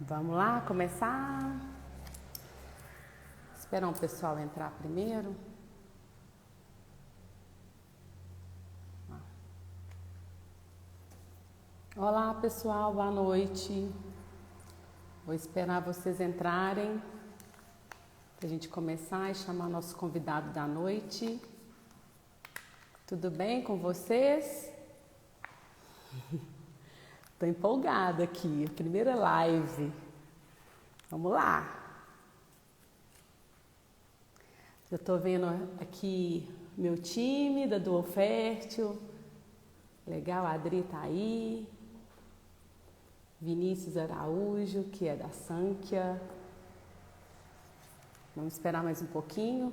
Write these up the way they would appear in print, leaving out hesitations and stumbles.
Vamos lá, começar. Esperar o pessoal entrar primeiro. Olá, pessoal, boa noite. Vou esperar vocês entrarem para a gente começar e chamar nosso convidado da noite. Tudo bem com vocês? Estou empolgada aqui, primeira live. Vamos lá. Eu estou vendo aqui meu time da Duo Fértil. Legal, a Adri tá aí. Vinícius Araújo, que é da Sankhya. Vamos esperar mais um pouquinho,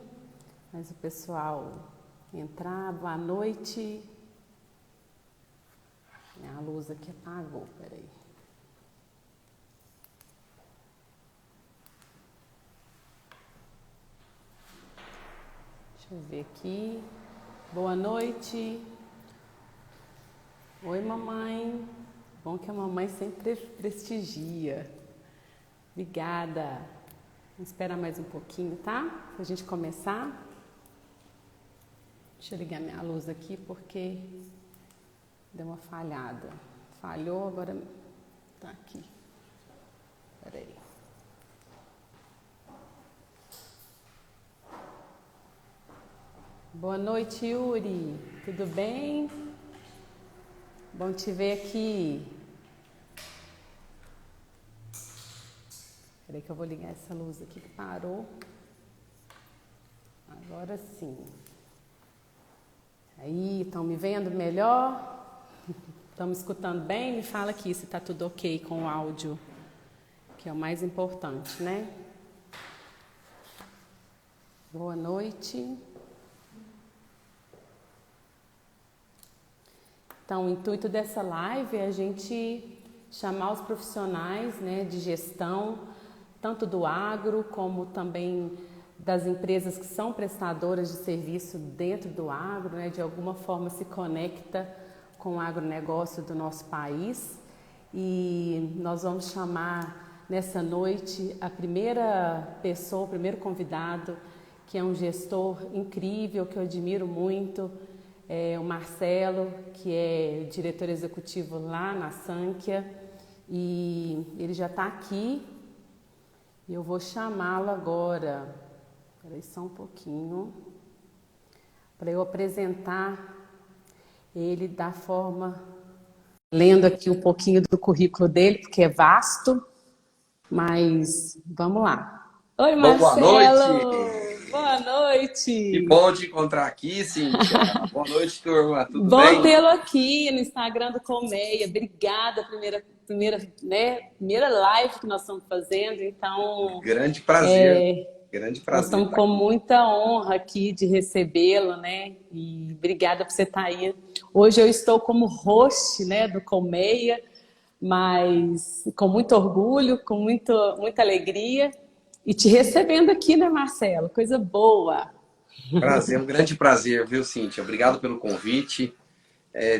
mas o pessoal entrar. Boa noite. A luz aqui apagou, peraí. Deixa eu ver aqui. Boa noite. Oi, mamãe. Bom que a mamãe sempre prestigia. Obrigada. Vamos esperar mais um pouquinho, tá? Pra gente começar. Deixa eu ligar minha luz aqui porque deu uma falhada. Falhou, agora tá aqui. Peraí. Boa noite, Yuri. Tudo bem? Bom te ver aqui. Peraí que eu vou ligar essa luz aqui que parou. Agora sim. Aí, estão me vendo melhor? Estão me escutando bem? Me fala aqui se está tudo ok com o áudio, que é o mais importante, né? Boa noite. Então, o intuito dessa live é a gente chamar os profissionais, né, de gestão, tanto do agro como também das empresas que são prestadoras de serviço dentro do agro, né, de alguma forma se conecta com o agronegócio do nosso país. E nós vamos chamar nessa noite a primeira pessoa, o primeiro convidado, que é um gestor incrível, que eu admiro muito, o Marcelo, que é diretor executivo lá na Sankhya, e ele já está aqui, e eu vou chamá-lo agora. Espera aí só um pouquinho, para eu apresentar ele da forma, lendo aqui um pouquinho do currículo dele, porque é vasto, mas vamos lá. Oi, Boa Marcelo! noite! Boa Que noite! bom te encontrar aqui, Cíntia. Boa noite, turma. Tudo Bom bem? tê-lo aqui no Instagram do Colmeia. Obrigada, primeira live que nós estamos fazendo. Então, Grande prazer. Grande nós prazer estamos estar com aqui. muita honra aqui de recebê-lo, né? E obrigada por você estar aí. Hoje eu estou como host, né, do Colmeia, mas com muito orgulho, com muita alegria. E te recebendo aqui, né, Marcelo? Coisa boa. Prazer, um grande prazer, viu, Cíntia? Obrigado pelo convite.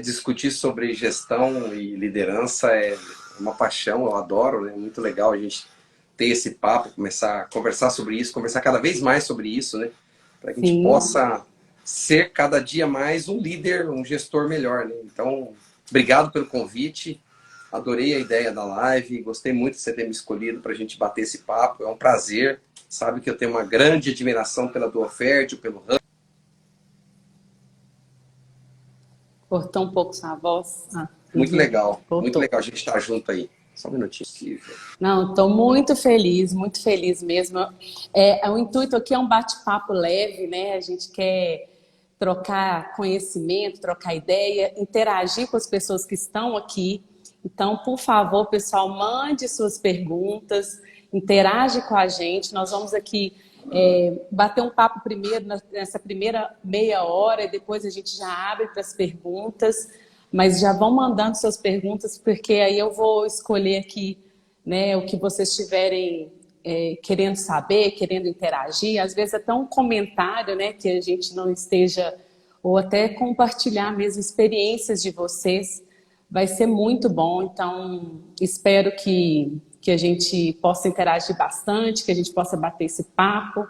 Discutir sobre gestão e liderança é uma paixão, eu adoro, né? É muito legal a gente ter esse papo, começar a conversar sobre isso, conversar cada vez mais sobre isso, né? Para que a gente Sim. possa ser cada dia mais um líder, um gestor melhor, né? Então, obrigado pelo convite. Adorei a ideia da live, gostei muito de você ter me escolhido para a gente bater esse papo. É um prazer. Sabe que eu tenho uma grande admiração pela Duofertil, pelo Ramo. Cortou um pouco sua voz. Uhum. Muito Voltou. legal a gente estar junto aí. Só um minutinho. Não, estou muito feliz mesmo. O intuito aqui é um bate-papo leve, né? A gente quer trocar conhecimento, trocar ideia, interagir com as pessoas que estão aqui. Então, por favor, pessoal, mande suas perguntas, interage com a gente. Nós vamos aqui bater um papo primeiro, nessa primeira meia hora, e depois a gente já abre para as perguntas. Mas já vão mandando suas perguntas, porque aí eu vou escolher aqui, né, o que vocês estiverem querendo saber, querendo interagir. Às vezes até um comentário, né, que a gente não esteja, ou até compartilhar mesmo experiências de vocês, vai ser muito bom. Então, espero que que a gente possa interagir bastante, que a gente possa bater esse papo.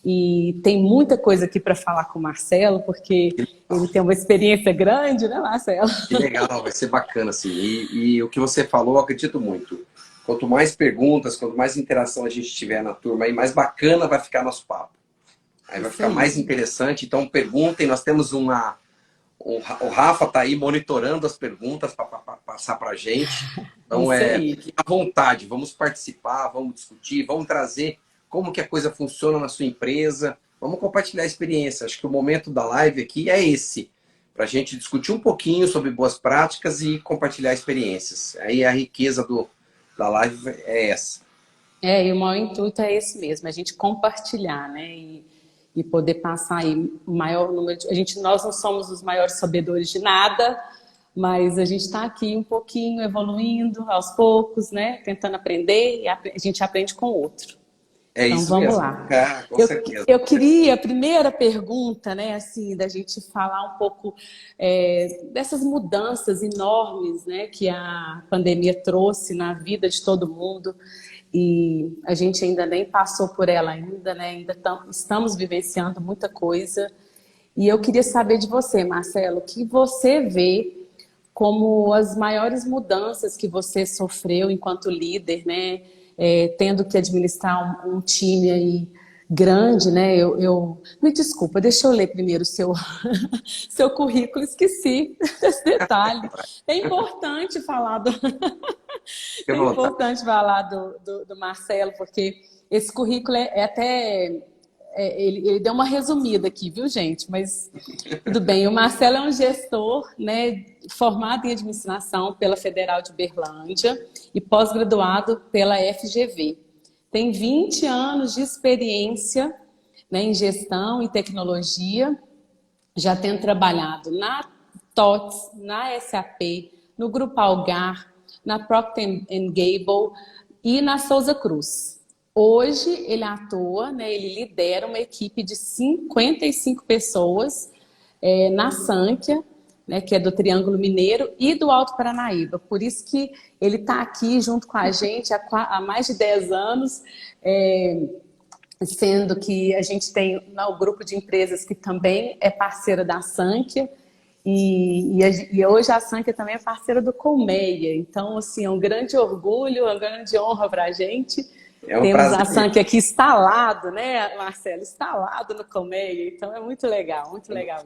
E tem muita coisa aqui para falar com o Marcelo, porque ele tem uma experiência grande, né, Marcelo? Que legal, vai ser bacana, assim. E o que você falou, eu acredito muito. Quanto mais perguntas, quanto mais interação a gente tiver na turma, aí mais bacana vai ficar nosso papo. Aí vai ficar mais interessante. Então, perguntem. Nós temos uma... O Rafa está aí monitorando as perguntas para passar para a gente. Então, fiquem à vontade. Vamos participar, vamos discutir, vamos trazer como que a coisa funciona na sua empresa. Vamos compartilhar a experiência. Acho que o momento da live aqui é esse. Para a gente discutir um pouquinho sobre boas práticas e compartilhar experiências. Aí a riqueza da live é essa. E o maior intuito é esse mesmo, a gente compartilhar, né? E poder passar aí o maior número de... Nós não somos os maiores sabedores de nada, mas a gente está aqui um pouquinho evoluindo aos poucos, né? Tentando aprender, e a gente aprende com o outro. Então, isso vamos mesmo. lá. Com certeza. Eu queria, a primeira pergunta, né, assim, da gente falar um pouco dessas mudanças enormes, né, que a pandemia trouxe na vida de todo mundo. E a gente ainda nem passou por ela ainda, né? Ainda estamos vivenciando muita coisa. E eu queria saber de você, Marcelo, o que você vê como as maiores mudanças que você sofreu enquanto líder, né? Tendo que administrar um time aí grande, né? Me desculpa, deixa eu ler primeiro o seu currículo, esqueci desse detalhe. É importante falar é importante falar do Marcelo, porque esse currículo ele deu uma resumida aqui, viu, gente? Mas tudo bem. O Marcelo é um gestor, né, formado em administração pela Federal de Uberlândia e pós-graduado pela FGV. Tem 20 anos de experiência, né, em gestão e tecnologia. Já tem trabalhado na TOTS, na SAP, no Grupo Algar, na Procter Gamble e na Souza Cruz. Hoje ele atua, né, ele lidera uma equipe de 55 pessoas na Sanquia, né, que é do Triângulo Mineiro e do Alto Paranaíba. Por isso que ele está aqui junto com a gente há mais de 10 anos, sendo que a gente tem o grupo de empresas que também é parceira da Sanquia. E hoje a Sanquia também é parceira do Colmeia. Então, assim, é um grande orgulho, uma grande honra para a gente. Temos prazer. A Sanquia aqui instalado, né, Marcelo? Instalado no Colmeia. Então, é muito legal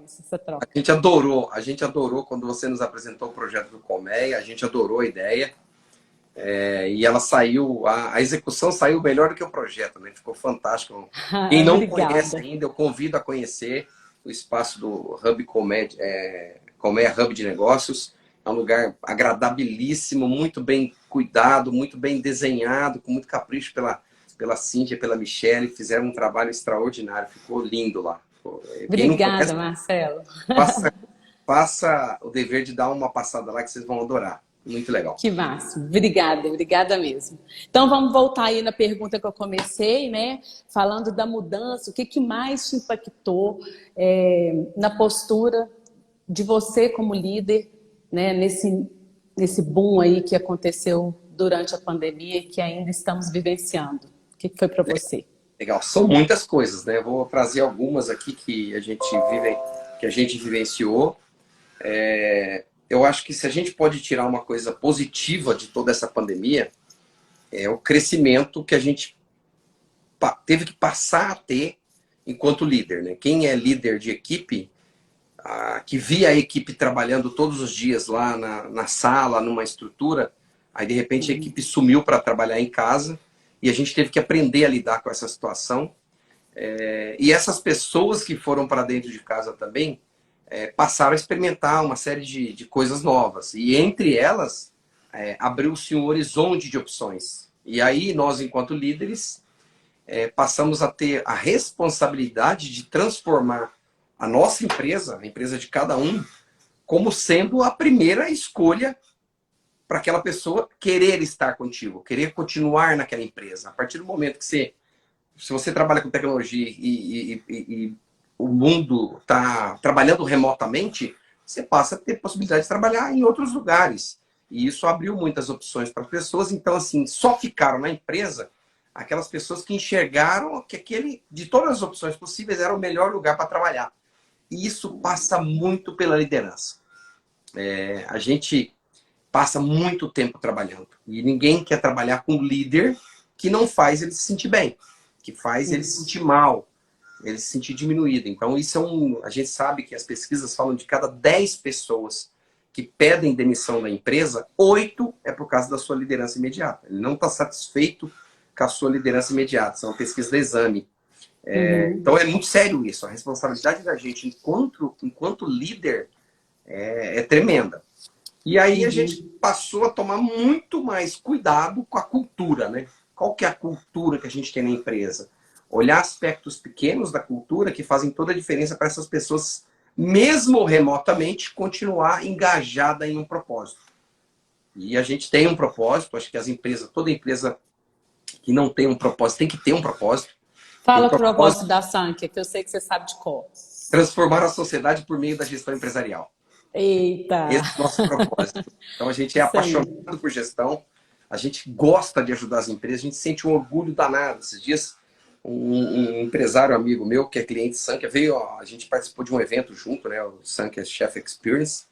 isso, essa troca. A gente adorou quando você nos apresentou o projeto do Colmeia, a gente adorou a ideia. E ela saiu, a execução saiu melhor do que o projeto, né? Ficou fantástico. Quem não conhece ainda, eu convido a conhecer o espaço do Hub Colmeia Hub de Negócios. É um lugar agradabilíssimo, muito bem cuidado, muito bem desenhado, com muito capricho pela Cíntia, pela Michelle. Fizeram um trabalho extraordinário, ficou lindo lá. Obrigada, Marcelo. Faça o dever de dar uma passada lá que vocês vão adorar. Muito legal. Que massa. Obrigada mesmo. Então vamos voltar aí na pergunta que eu comecei, né? Falando da mudança, o que mais te impactou na postura de você como líder, né? Nesse boom aí que aconteceu durante a pandemia e que ainda estamos vivenciando. O que foi para você? Legal. São muitas coisas, né? Vou trazer algumas aqui que a gente vivenciou. Eu acho que se a gente pode tirar uma coisa positiva de toda essa pandemia, é o crescimento que a gente teve que passar a ter enquanto líder, né? Quem é líder de equipe, que via a equipe trabalhando todos os dias lá na sala, numa estrutura, aí de repente a equipe sumiu para trabalhar em casa e a gente teve que aprender a lidar com essa situação. E essas pessoas que foram para dentro de casa também, passaram a experimentar uma série de coisas novas. E entre elas, abriu-se um horizonte de opções. E aí nós, enquanto líderes, passamos a ter a responsabilidade de transformar a nossa empresa, a empresa de cada um, como sendo a primeira escolha para aquela pessoa querer estar contigo, querer continuar naquela empresa. A partir do momento que se você trabalha com tecnologia e o mundo está trabalhando remotamente, você passa a ter possibilidade de trabalhar em outros lugares. E isso abriu muitas opções para as pessoas. Então, assim, só ficaram na empresa aquelas pessoas que enxergaram que aquele, de todas as opções possíveis, era o melhor lugar para trabalhar. E isso passa muito pela liderança. A gente passa muito tempo trabalhando. E ninguém quer trabalhar com um líder que não faz ele se sentir bem, que faz ele se sentir mal, ele se sentir diminuído. Então, isso a gente sabe que as pesquisas falam de cada 10 pessoas que pedem demissão da empresa, 8 é por causa da sua liderança imediata. Ele não está satisfeito com a sua liderança imediata. Isso é uma pesquisa do Exame. Então, é muito sério isso. A responsabilidade da gente enquanto líder é tremenda. E aí a gente passou a tomar muito mais cuidado com a cultura, né? Qual que é a cultura que a gente tem na empresa? Olhar aspectos pequenos da cultura que fazem toda a diferença para essas pessoas, mesmo remotamente, continuar engajada em um propósito. E a gente tem um propósito, acho que toda empresa que não tem um propósito tem que ter um propósito. Fala o propósito da Sankhya, que eu sei que você sabe de cor. Transformar a sociedade por meio da gestão empresarial. Eita! Esse é o nosso propósito. Então a gente é apaixonado por gestão, a gente gosta de ajudar as empresas, a gente sente um orgulho danado. Esses dias, um empresário amigo meu, que é cliente Sankhya, veio, a gente participou de um evento junto, né, o Sankhya Chef Experience,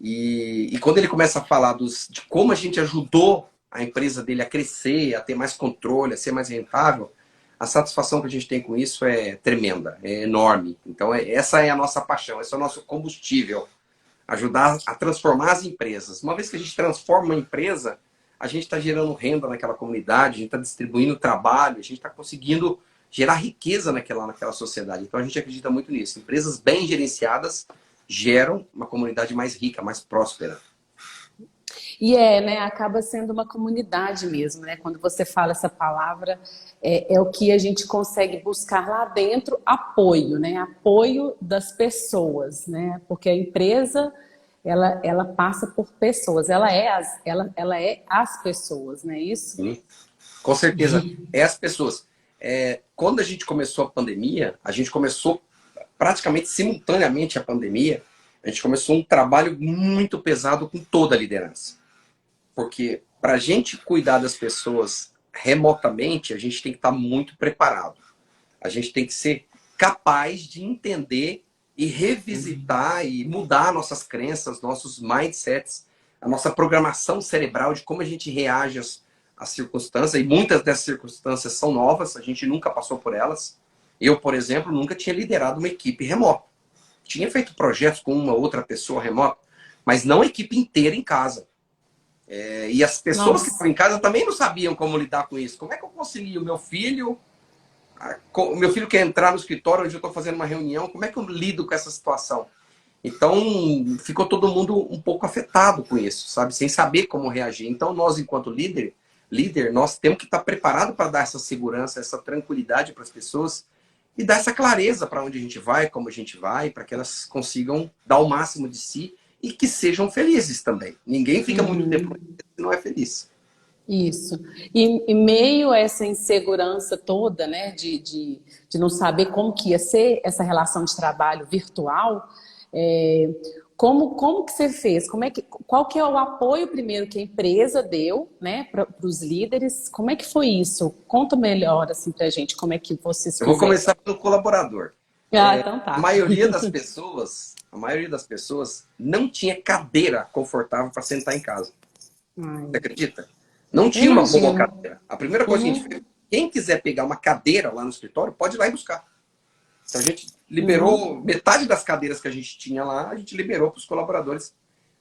e quando ele começa a falar de como a gente ajudou a empresa dele a crescer, a ter mais controle, a ser mais rentável, a satisfação que a gente tem com isso é tremenda, é enorme. Então essa é a nossa paixão, esse é o nosso combustível. Ajudar a transformar as empresas. Uma vez que a gente transforma uma empresa, a gente está gerando renda naquela comunidade, a gente está distribuindo trabalho, a gente está conseguindo gerar riqueza naquela sociedade. Então a gente acredita muito nisso. Empresas bem gerenciadas geram uma comunidade mais rica, mais próspera. E né, acaba sendo uma comunidade mesmo, né? Quando você fala essa palavra, é o que a gente consegue buscar lá dentro, apoio, né? Apoio das pessoas, né? Porque a empresa, ela passa por pessoas, ela é as pessoas, não é isso? Sim, com certeza, é as pessoas. Quando a gente começou a pandemia, a gente começou praticamente simultaneamente à pandemia, a gente começou um trabalho muito pesado com toda a liderança. Porque para a gente cuidar das pessoas remotamente, a gente tem que estar muito preparado. A gente tem que ser capaz de entender e revisitar e mudar nossas crenças, nossos mindsets, a nossa programação cerebral de como a gente reage às circunstâncias. E muitas dessas circunstâncias são novas, a gente nunca passou por elas. Eu, por exemplo, nunca tinha liderado uma equipe remota. Tinha feito projetos com uma outra pessoa remota, mas não a equipe inteira em casa. E as pessoas que estão em casa também não sabiam como lidar com isso. Como é que eu concilio meu filho? O meu filho quer entrar no escritório onde eu estou fazendo uma reunião. Como é que eu lido com essa situação? Então, ficou todo mundo um pouco afetado com isso, sabe? Sem saber como reagir. Então, nós, enquanto líder, nós temos que estar preparados para dar essa segurança, essa tranquilidade para as pessoas e dar essa clareza para onde a gente vai, como a gente vai, para que elas consigam dar o máximo de si e que sejam felizes também. Ninguém fica muito tempo se não é feliz. Isso. E meio a essa insegurança toda, né, de não saber como que ia ser essa relação de trabalho virtual, como que você fez? Qual que é o apoio primeiro que a empresa deu, né, para os líderes? Como é que foi isso? Conta melhor assim pra gente como é que vocês fizeram. Eu vou começar pelo colaborador. Então tá. A maioria das pessoas não tinha cadeira confortável para sentar em casa. Você acredita? Não tinha uma boa cadeira. A primeira coisa que a gente fez, quem quiser pegar uma cadeira lá no escritório, pode ir lá e buscar. Então a gente liberou metade das cadeiras que a gente tinha lá, a gente liberou para os colaboradores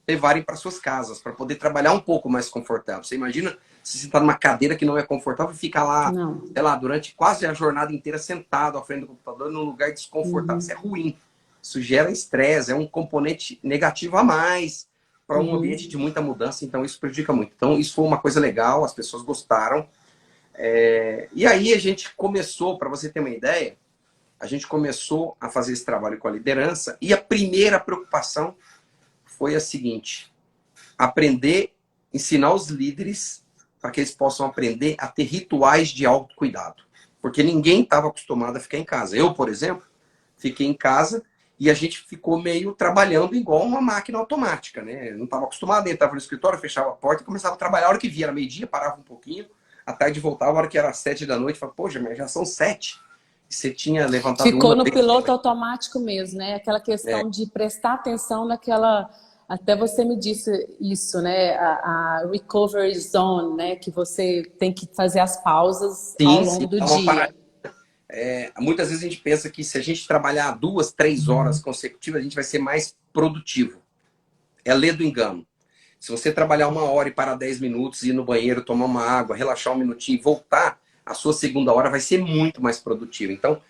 levarem para suas casas, para poder trabalhar um pouco mais confortável. Você imagina se você está numa cadeira que não é confortável e fica lá, sei lá, durante quase a jornada inteira sentado à frente do computador num lugar desconfortável. Isso é ruim. Isso gera estresse, é um componente negativo a mais para um ambiente de muita mudança, então isso prejudica muito. Então isso foi uma coisa legal, as pessoas gostaram. E aí a gente começou, para você ter uma ideia, a gente começou a fazer esse trabalho com a liderança e a primeira preocupação foi a seguinte: ensinar os líderes para que eles possam aprender a ter rituais de autocuidado. Porque ninguém estava acostumado a ficar em casa. Eu, por exemplo, fiquei em casa E a gente ficou meio trabalhando igual uma máquina automática, né? Não estava acostumado, entrava no escritório, fechava a porta e começava a trabalhar. A hora que via, era meio-dia, parava um pouquinho, à tarde voltava, a hora que era 7 da noite, falava, poxa, mas já são 7. E você tinha levantado Ficou uma no vez. piloto automático mesmo, né? Aquela É, questão de prestar atenção naquela. Até você me disse isso, né? A recovery zone, né? Que você tem que fazer as pausas ao sim, sim, longo do dá uma dia. parada. Muitas vezes a gente pensa que se a gente trabalhar 2, 3 horas consecutivas, a gente vai ser mais produtivo. É a lei do engano. Se você trabalhar 1 hora e parar 10 minutos, ir no banheiro, tomar uma água, relaxar um minutinho e voltar, a sua segunda hora vai ser muito mais produtiva. Então,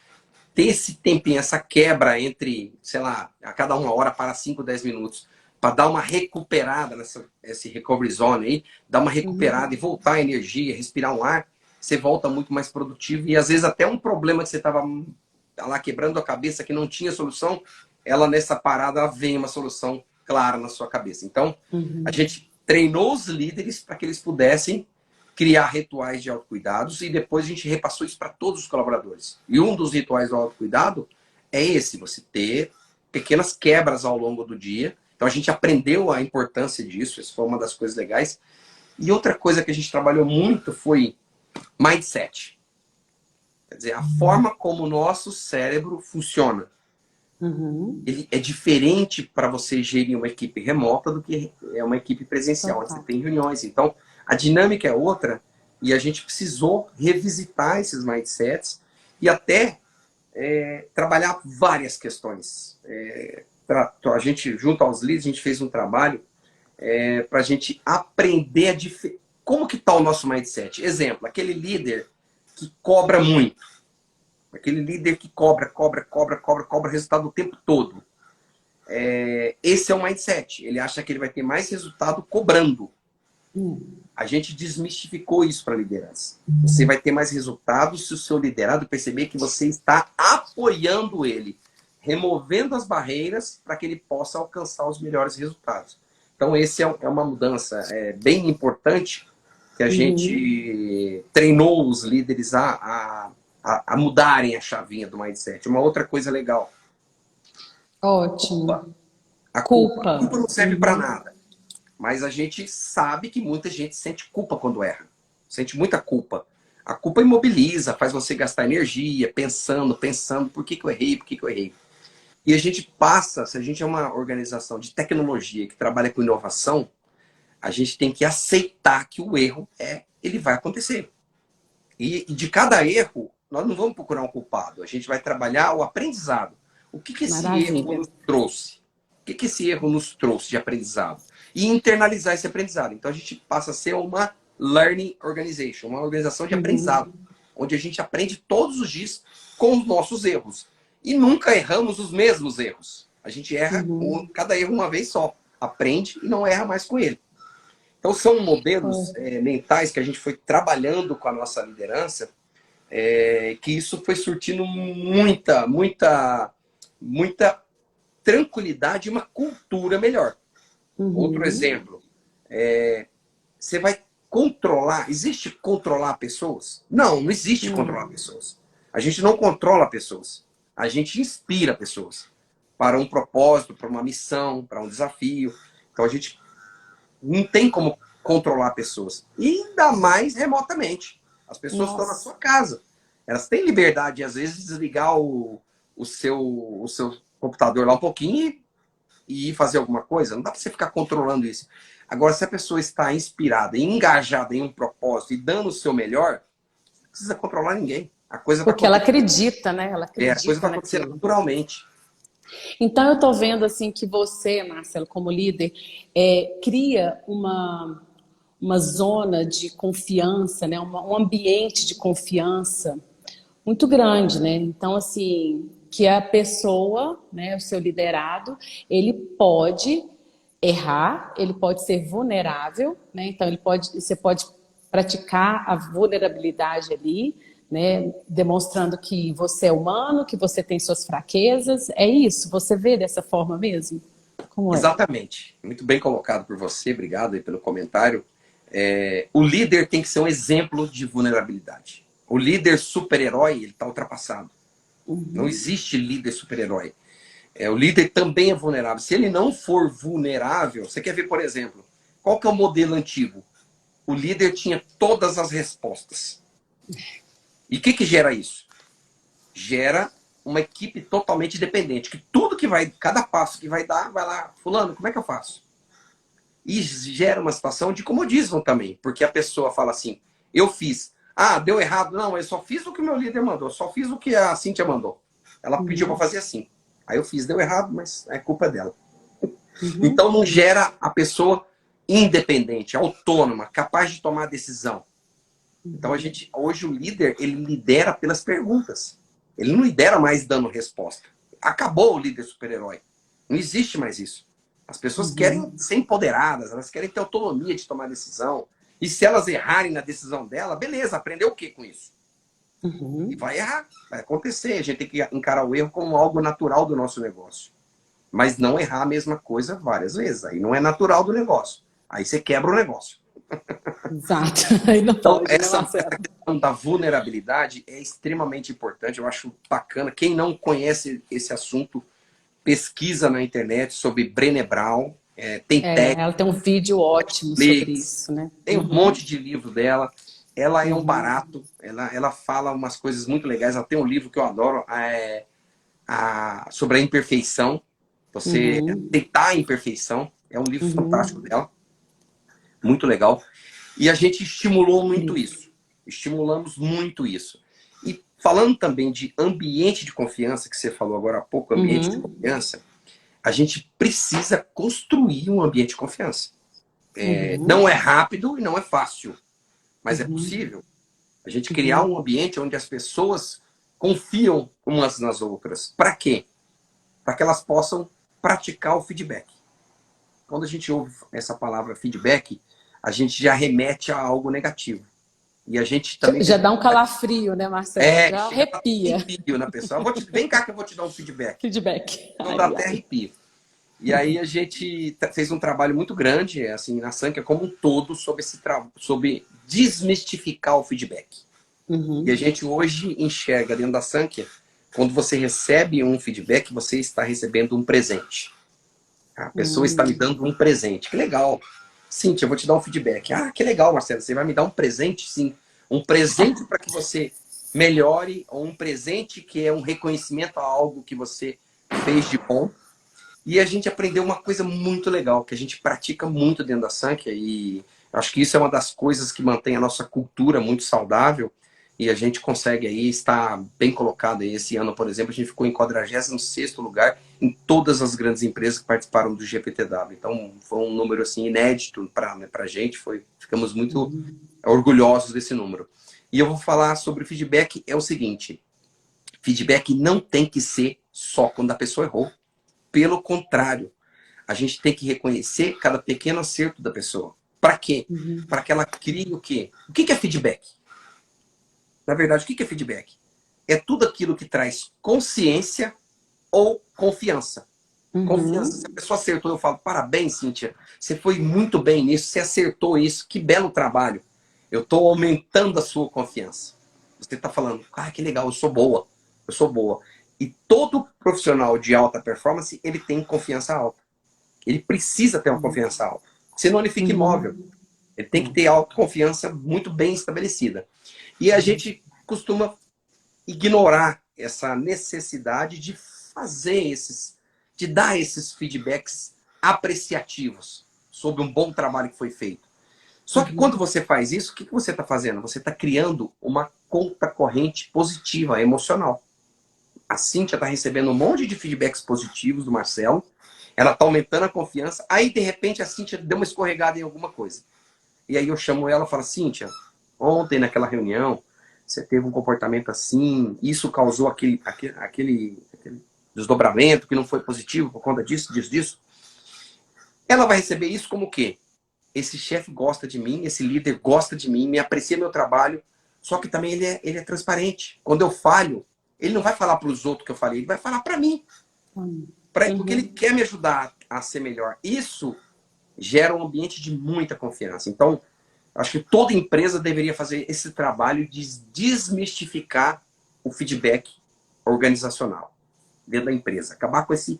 ter esse tempinho, essa quebra entre, sei lá, a cada 1 hora para 5, 10 minutos, para dar uma recuperada nessa esse recovery zone aí, dar uma recuperada e voltar a energia, respirar um ar, você volta muito mais produtivo e às vezes até um problema que você estava lá quebrando a cabeça que não tinha solução, ela nessa parada ela vem uma solução clara na sua cabeça. Então, a gente treinou os líderes para que eles pudessem criar rituais de autocuidados e depois a gente repassou isso para todos os colaboradores. E um dos rituais do autocuidado é esse, você ter pequenas quebras ao longo do dia. Então a gente aprendeu a importância disso, isso foi uma das coisas legais. E outra coisa que a gente trabalhou muito foi mindset. Quer dizer, a forma como o nosso cérebro funciona. Ele é diferente para você gerir uma equipe remota do que é uma equipe presencial, onde você Total. tem reuniões. Então, a dinâmica é outra e a gente precisou revisitar esses mindsets e até trabalhar várias questões. A gente, junto aos líderes, a gente fez um trabalho para a gente aprender como que está o nosso mindset. Exemplo, aquele líder que cobra muito. Aquele líder que cobra resultado o tempo todo. Esse é o mindset. Ele acha que ele vai ter mais resultado cobrando. A gente desmistificou isso para a liderança. Você vai ter mais resultado se o seu liderado perceber que você está apoiando ele, removendo as barreiras para que ele possa alcançar os melhores resultados. Então, esse é uma mudança bem importante que a gente treinou os líderes a mudarem a chavinha do mindset. Uma outra coisa legal. Ótimo. A culpa Culpa. não serve para nada. Mas a gente sabe que muita gente sente culpa quando erra. Sente muita culpa. A culpa imobiliza, faz você gastar energia, pensando, por que eu errei, por que eu errei. E a gente passa, se a gente é uma organização de tecnologia que trabalha com inovação, a gente tem que aceitar que o erro ele vai acontecer. E de cada erro, nós não vamos procurar um culpado. A gente vai trabalhar o aprendizado. O que esse erro Maravilha. nos trouxe? O que esse erro nos trouxe de aprendizado? E internalizar esse aprendizado. Então a gente passa a ser uma learning organization, uma organização de aprendizado, onde a gente aprende todos os dias com os nossos erros. E nunca erramos os mesmos erros. A gente erra cada erro uma vez só. Aprende e não erra mais com ele. Então são modelos mentais que a gente foi trabalhando com a nossa liderança, que isso foi surtindo muita tranquilidade e uma cultura melhor. Outro exemplo, você vai controlar, existe controlar pessoas? Não, não existe controlar pessoas. A gente não controla pessoas, a gente inspira pessoas para um propósito, para uma missão, para um desafio. Então a gente não tem como controlar pessoas. E ainda mais remotamente. As pessoas estão na sua casa. Elas têm liberdade, às vezes, de desligar o seu computador lá um pouquinho e ir fazer alguma coisa. Não dá para você ficar controlando isso. Agora, se a pessoa está inspirada e engajada em um propósito e dando o seu melhor, não precisa controlar ninguém. A coisa vai Porque ela acontecer. acredita, né? Ela A coisa acredita vai acontecer naquilo. naturalmente. Então, eu estou vendo assim que você, Marcelo, como líder, cria uma zona de confiança, né? Um ambiente de confiança muito grande, né? Então, assim, que a pessoa, né, o seu liderado, ele pode errar, ele pode ser vulnerável, né? Então, você pode praticar a vulnerabilidade ali, né? Demonstrando que você é humano, que você tem suas fraquezas. É isso? Você vê dessa forma mesmo? Como é? Exatamente. Muito bem colocado por você. Obrigado aí pelo comentário. O líder tem que ser um exemplo de vulnerabilidade. O líder super-herói, ele está ultrapassado. Não existe líder super-herói. O líder também é vulnerável. Se ele não for vulnerável, você quer ver, por exemplo, qual que é o modelo antigo? O líder tinha todas as respostas. E o que gera isso? Gera uma equipe totalmente dependente, que tudo que vai, cada passo que vai dar, vai lá, fulano, como é que eu faço? E gera uma situação de comodismo também, porque a pessoa fala assim, eu fiz. Ah, deu errado. Não, eu só fiz o que o meu líder mandou, eu só fiz o que a Cíntia mandou. Ela pediu para fazer assim. Aí eu fiz, deu errado, mas é culpa dela. Então não gera a pessoa independente, autônoma, capaz de tomar decisão. Então hoje o líder, ele lidera pelas perguntas. Ele não lidera mais dando resposta. Acabou o líder super-herói. Não existe mais isso. As pessoas querem ser empoderadas, elas querem ter autonomia de tomar decisão. E se elas errarem na decisão dela, beleza, aprendeu o que com isso? E vai errar, vai acontecer. A gente tem que encarar o erro como algo natural do nosso negócio. Mas não errar a mesma coisa várias vezes. Aí não é natural do negócio. Aí você quebra o negócio. Exato. Aí não Então, pode, essa questão da vulnerabilidade é extremamente importante. Eu acho bacana. Quem não conhece esse assunto, pesquisa na internet sobre Brené Brown. Tem ela tem um vídeo ótimo sobre isso, né? Tem um monte de livro dela. Ela é um barato. Ela fala umas coisas muito legais. Ela tem um livro que eu adoro, sobre a imperfeição. Você aceitar a imperfeição. É um livro fantástico dela. Muito legal. E a gente estimulou muito isso. Estimulamos muito isso. E falando também de ambiente de confiança, que você falou agora há pouco, ambiente de confiança, a gente precisa construir um ambiente de confiança. Não é rápido e não é fácil, mas é possível. A gente criar um ambiente onde as pessoas confiam umas nas outras. Para quê? Para que elas possam praticar o feedback. Quando a gente ouve essa palavra feedback, a gente já remete a algo negativo. E a gente também... Já dá um calafrio, né, Marcelo? Já arrepia. Arrepio na pessoa. Vem cá que eu vou te dar um feedback. Feedback. Então dá até arrepio. E aí a gente fez um trabalho muito grande, assim, na Sankia como um todo, sobre desmistificar o feedback. E a gente hoje enxerga dentro da Sankia, quando você recebe um feedback, você está recebendo um presente. A pessoa está me dando um presente. Que legal. Cíntia, eu vou te dar um feedback. Ah, que legal, Marcelo. Você vai me dar um presente, sim. Um presente para que você melhore, ou um presente que é um reconhecimento a algo que você fez de bom. E a gente aprendeu uma coisa muito legal, que a gente pratica muito dentro da Sankia, e acho que isso é uma das coisas que mantém a nossa cultura muito saudável, e a gente consegue aí estar bem colocado aí. Esse ano, por exemplo, a gente ficou em 46º lugar em todas as grandes empresas que participaram do GPTW. Então, foi um número assim inédito para a gente, ficamos muito orgulhosos desse número. E eu vou falar sobre feedback, é o seguinte: feedback não tem que ser só quando a pessoa errou. Pelo contrário, a gente tem que reconhecer cada pequeno acerto da pessoa. Para quê? Para que ela crie o quê? O que é feedback? Na verdade, o que é feedback? É tudo aquilo que traz consciência ou confiança. Confiança. Se a pessoa acertou, eu falo, parabéns, Cíntia. Você foi muito bem nisso, você acertou isso, que belo trabalho. Eu estou aumentando a sua confiança. Você está falando, que legal, eu sou boa. Eu sou boa. E todo profissional de alta performance, ele tem confiança alta. Ele precisa ter uma confiança alta. Senão ele fica imóvel. Ele tem que ter autoconfiança muito bem estabelecida. E a gente costuma ignorar essa necessidade de de dar esses feedbacks apreciativos sobre um bom trabalho que foi feito. Só que quando você faz isso, o que você está fazendo? Você está criando uma conta corrente positiva, emocional. A Cíntia está recebendo um monte de feedbacks positivos do Marcelo, ela está aumentando a confiança, aí de repente a Cíntia deu uma escorregada em alguma coisa. E aí eu chamo ela e falo, Cíntia, ontem naquela reunião, você teve um comportamento assim, isso causou aquele desdobramento que não foi positivo por conta disso. Ela vai receber isso como o quê? Esse chefe gosta de mim, esse líder gosta de mim, me aprecia meu trabalho, só que também ele é transparente. Quando eu falho, ele não vai falar para os outros que eu falei, ele vai falar para mim. Porque ele quer me ajudar a ser melhor. Isso gera um ambiente de muita confiança. Então, acho que toda empresa deveria fazer esse trabalho de desmistificar o feedback organizacional. dentro da empresa. Acabar com esse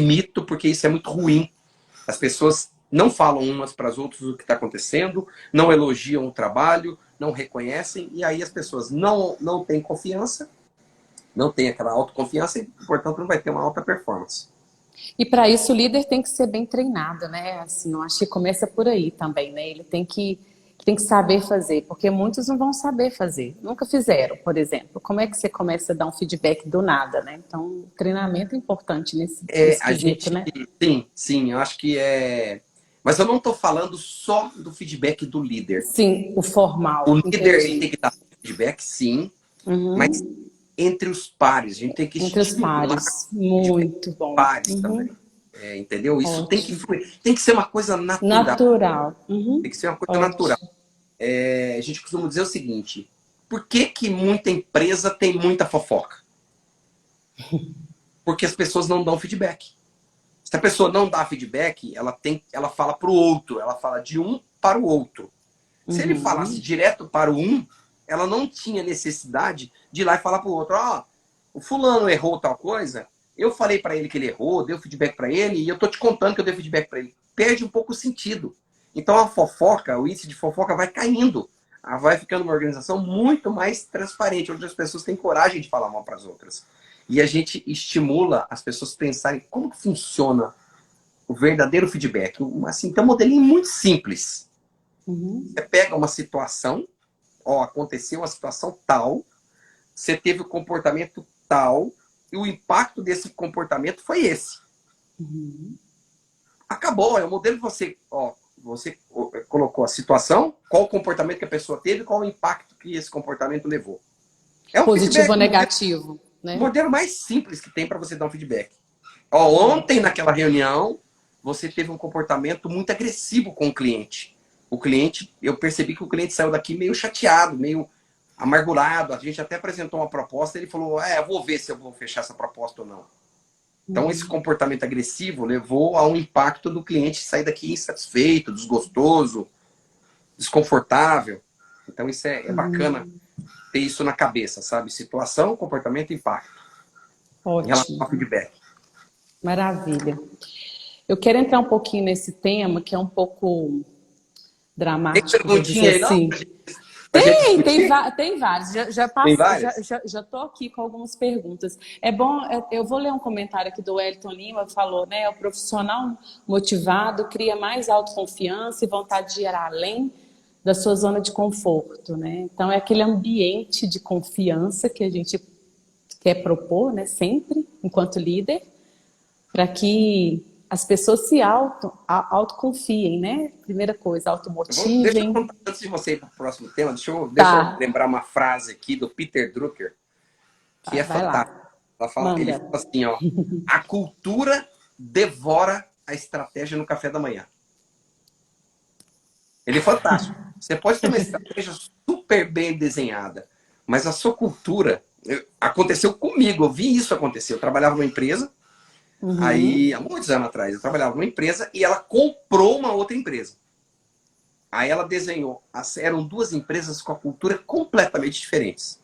mito, porque isso é muito ruim. As pessoas não falam umas para as outras o que está acontecendo, não elogiam o trabalho, não reconhecem, e aí as pessoas não têm confiança, não têm aquela autoconfiança e, portanto, não vai ter uma alta performance. E para isso o líder tem que ser bem treinado, né? Assim, eu acho que começa por aí também, né? Ele tem que saber fazer, porque muitos não vão saber fazer, nunca fizeram, por exemplo. Como é que você começa a dar um feedback do nada, né? Então, treinamento é importante nesse A quesito, gente, né? sim, eu acho que é. Mas eu não estou falando só do feedback do líder. Sim, o O formal, líder ele tem entendi. que dar feedback, sim, mas Uhum. entre os pares, a gente tem que Entre os estimular pares, o feedback muito dos bom. pares Uhum. também. Entendeu? Isso tem que Ótimo. fluir, tem que ser uma coisa natural. Natural. Tem Uhum. que ser uma coisa natural. Ótimo. A gente costuma dizer o seguinte: por que muita empresa tem muita fofoca? Porque as pessoas não dão feedback. Se a pessoa não dá feedback, ela fala para o outro, ela fala de um para o outro. Se ele falasse Uhum. direto para o um, ela não tinha necessidade de ir lá e falar para o outro: o fulano errou tal coisa, eu falei para ele que ele errou, deu feedback para ele, e eu tô te contando que eu dei feedback para ele. Perde um pouco o sentido. Então a fofoca, o índice de fofoca vai caindo. Vai ficando uma organização muito mais transparente, onde as pessoas têm coragem de falar uma para as outras. E a gente estimula as pessoas a pensarem como que funciona o verdadeiro feedback. Assim, tem um modelinho muito simples. Uhum. Você pega uma situação, aconteceu uma situação tal, você teve o comportamento tal, e o impacto desse comportamento foi esse. Uhum. Acabou, é o modelo que você colocou a situação, qual o comportamento que a pessoa teve, qual o impacto que esse comportamento levou. É um Positivo feedback, ou negativo, o né? modelo mais simples que tem para você dar um feedback. Ontem, Ótimo. naquela reunião, você teve um comportamento muito agressivo com o cliente. Eu percebi que o cliente saiu daqui meio chateado, meio amargurado. A gente até apresentou uma proposta, ele falou: eu vou ver se eu vou fechar essa proposta ou não. Então, esse Uhum. comportamento agressivo levou a um impacto do cliente sair daqui insatisfeito, desgostoso, desconfortável. Então, isso é bacana Uhum. ter isso na cabeça, sabe? Situação, comportamento e impacto em relação Ótimo. ao feedback. Maravilha. Eu quero entrar um pouquinho nesse tema que é um pouco Tem dramático, vou dizer perguntinha aí, não? assim. Pra gente Tem, discutir? tem vários. Tem várias? Já tô aqui com algumas perguntas. É bom, eu vou ler um comentário aqui do Wellington Lima, falou, né? O profissional motivado cria mais autoconfiança e vontade de ir além da sua zona de conforto, né? Então é aquele ambiente de confiança que a gente quer propor, né? Sempre, enquanto líder, para que as pessoas se autoconfiem, né? Primeira coisa, Deixa eu automotivem. contar, antes de você ir para o próximo tema, deixa eu Tá, lembrar uma frase aqui do Peter Drucker, que é vai fantástica. lá, Ele manda. fala assim, a cultura devora a estratégia no café da manhã. Ele é fantástico. Você pode ter uma estratégia super bem desenhada, mas a sua cultura... Aconteceu comigo, eu vi isso acontecer. Eu trabalhava numa empresa, aí, há Uhum, muitos anos atrás, eu trabalhava numa empresa e ela comprou uma outra empresa. Aí ela desenhou, eram duas empresas com a cultura completamente diferentes.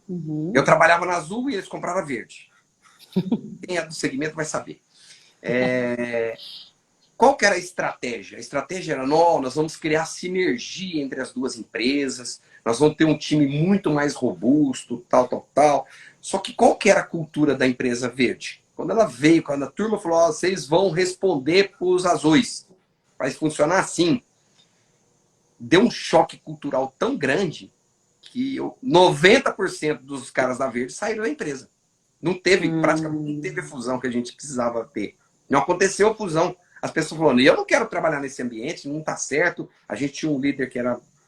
Eu uhum, trabalhava na azul e eles compraram a verde. Quem é do segmento vai saber. Qual que era a estratégia? A estratégia era: nós vamos criar sinergia entre as duas empresas, nós vamos ter um time muito mais robusto, tal, tal, tal. Só que qual que era a cultura da empresa verde? Quando ela veio, quando a turma falou: vocês vão responder para os azuis, vai funcionar assim. Deu um choque cultural tão grande que 90% dos caras da verde saíram da empresa. Praticamente não teve a fusão que a gente precisava ter. Não aconteceu a fusão. As pessoas falando: eu não quero trabalhar nesse ambiente, não está certo. A gente tinha um líder que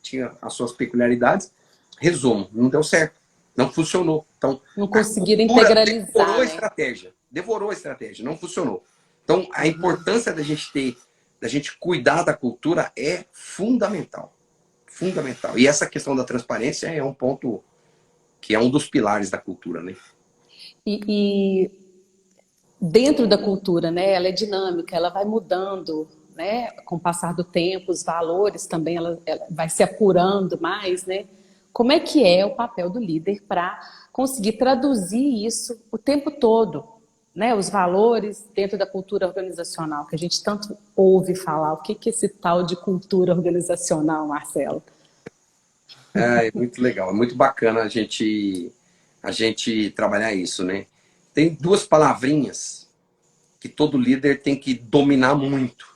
tinha as suas peculiaridades. Resumo, não deu certo. Não funcionou. Então, não a conseguiram cultura devorou integralizar, a né? estratégia. Devorou a estratégia, não funcionou. Então, a importância da gente cuidar da cultura é fundamental. Fundamental. E essa questão da transparência é um ponto que é um dos pilares da cultura, né? E dentro da cultura, né? Ela é dinâmica, ela vai mudando, né? Com o passar do tempo, os valores também, ela vai se apurando mais, né? Como é que é o papel do líder para conseguir traduzir isso o tempo todo? né, os valores dentro da cultura organizacional, que a gente tanto ouve falar. O que é esse tal de cultura organizacional, Marcelo? É muito legal, é muito bacana a gente trabalhar isso, né? Tem duas palavrinhas que todo líder tem que dominar muito,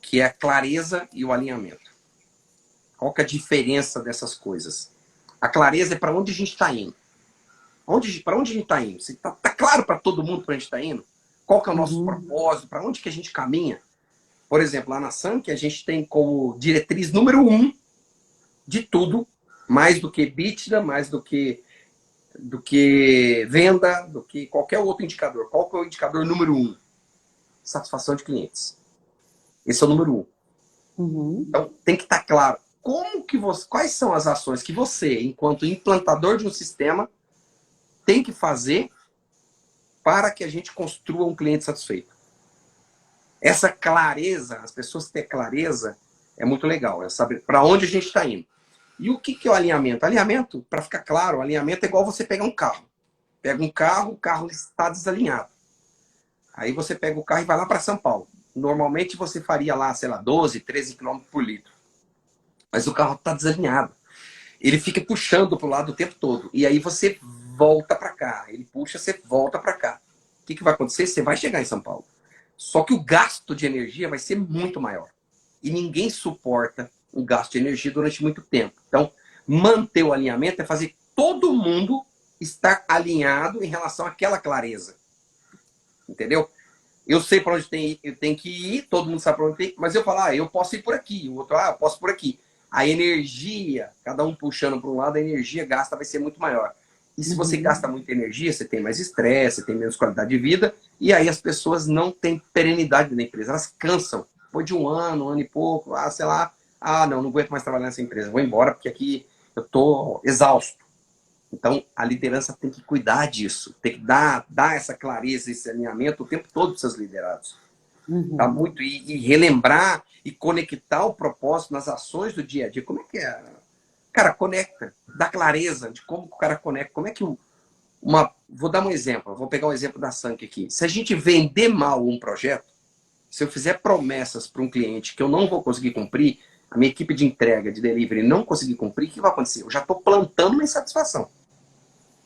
que é a clareza e o alinhamento. Qual que é a diferença dessas coisas? A clareza é para onde a gente está indo. Para onde a gente está indo? Tá claro para todo mundo para onde a gente está indo? Qual que é o nosso propósito? Para onde que a gente caminha? Por exemplo, lá na Sank, a gente tem como diretriz número 1 de tudo, mais do que EBITDA, mais do que venda, do que qualquer outro indicador. Qual que é o indicador número 1? Satisfação de clientes. Esse é o número 1. Então, tem que estar claro quais são as ações que você, enquanto implantador de um sistema, tem que fazer para que a gente construa um cliente satisfeito. Essa clareza, as pessoas terem clareza, é muito legal. É saber para onde a gente está indo. E o que é o alinhamento? Alinhamento, para ficar claro, o alinhamento é igual você pegar um carro. Pega um carro, o carro está desalinhado. Aí você pega o carro e vai lá para São Paulo. Normalmente você faria lá, sei lá, 12, 13 km por litro. Mas o carro está desalinhado. Ele fica puxando para o lado o tempo todo. E aí você volta para cá. Ele puxa, você volta para cá. O que vai acontecer? Você vai chegar em São Paulo. Só que o gasto de energia vai ser muito maior. E ninguém suporta um gasto de energia durante muito tempo. Então, manter o alinhamento é fazer todo mundo estar alinhado em relação àquela clareza. Entendeu? Eu sei para onde eu tenho que ir, todo mundo sabe para onde tem, mas eu falo, eu posso ir por aqui. O outro, eu posso ir por aqui. A energia, cada um puxando para um lado, a energia gasta vai ser muito maior. E se você gasta muita energia, você tem mais estresse, você tem menos qualidade de vida, e aí as pessoas não têm perenidade na empresa, elas cansam. Depois de um ano e pouco, sei lá, não aguento mais trabalhar nessa empresa, vou embora porque aqui eu estou exausto. Então, a liderança tem que cuidar disso, tem que dar essa clareza, esse alinhamento o tempo todo para os seus liderados. Tá muito, e relembrar e conectar o propósito nas ações do dia a dia. Como é que é? Cara, conecta, dá clareza de como o cara conecta. Como é que vou dar um exemplo, vou pegar um exemplo da Sank aqui. Se a gente vender mal um projeto, se eu fizer promessas para um cliente que eu não vou conseguir cumprir, a minha equipe de entrega, de delivery, não conseguir cumprir, o que vai acontecer? Eu já estou plantando uma insatisfação.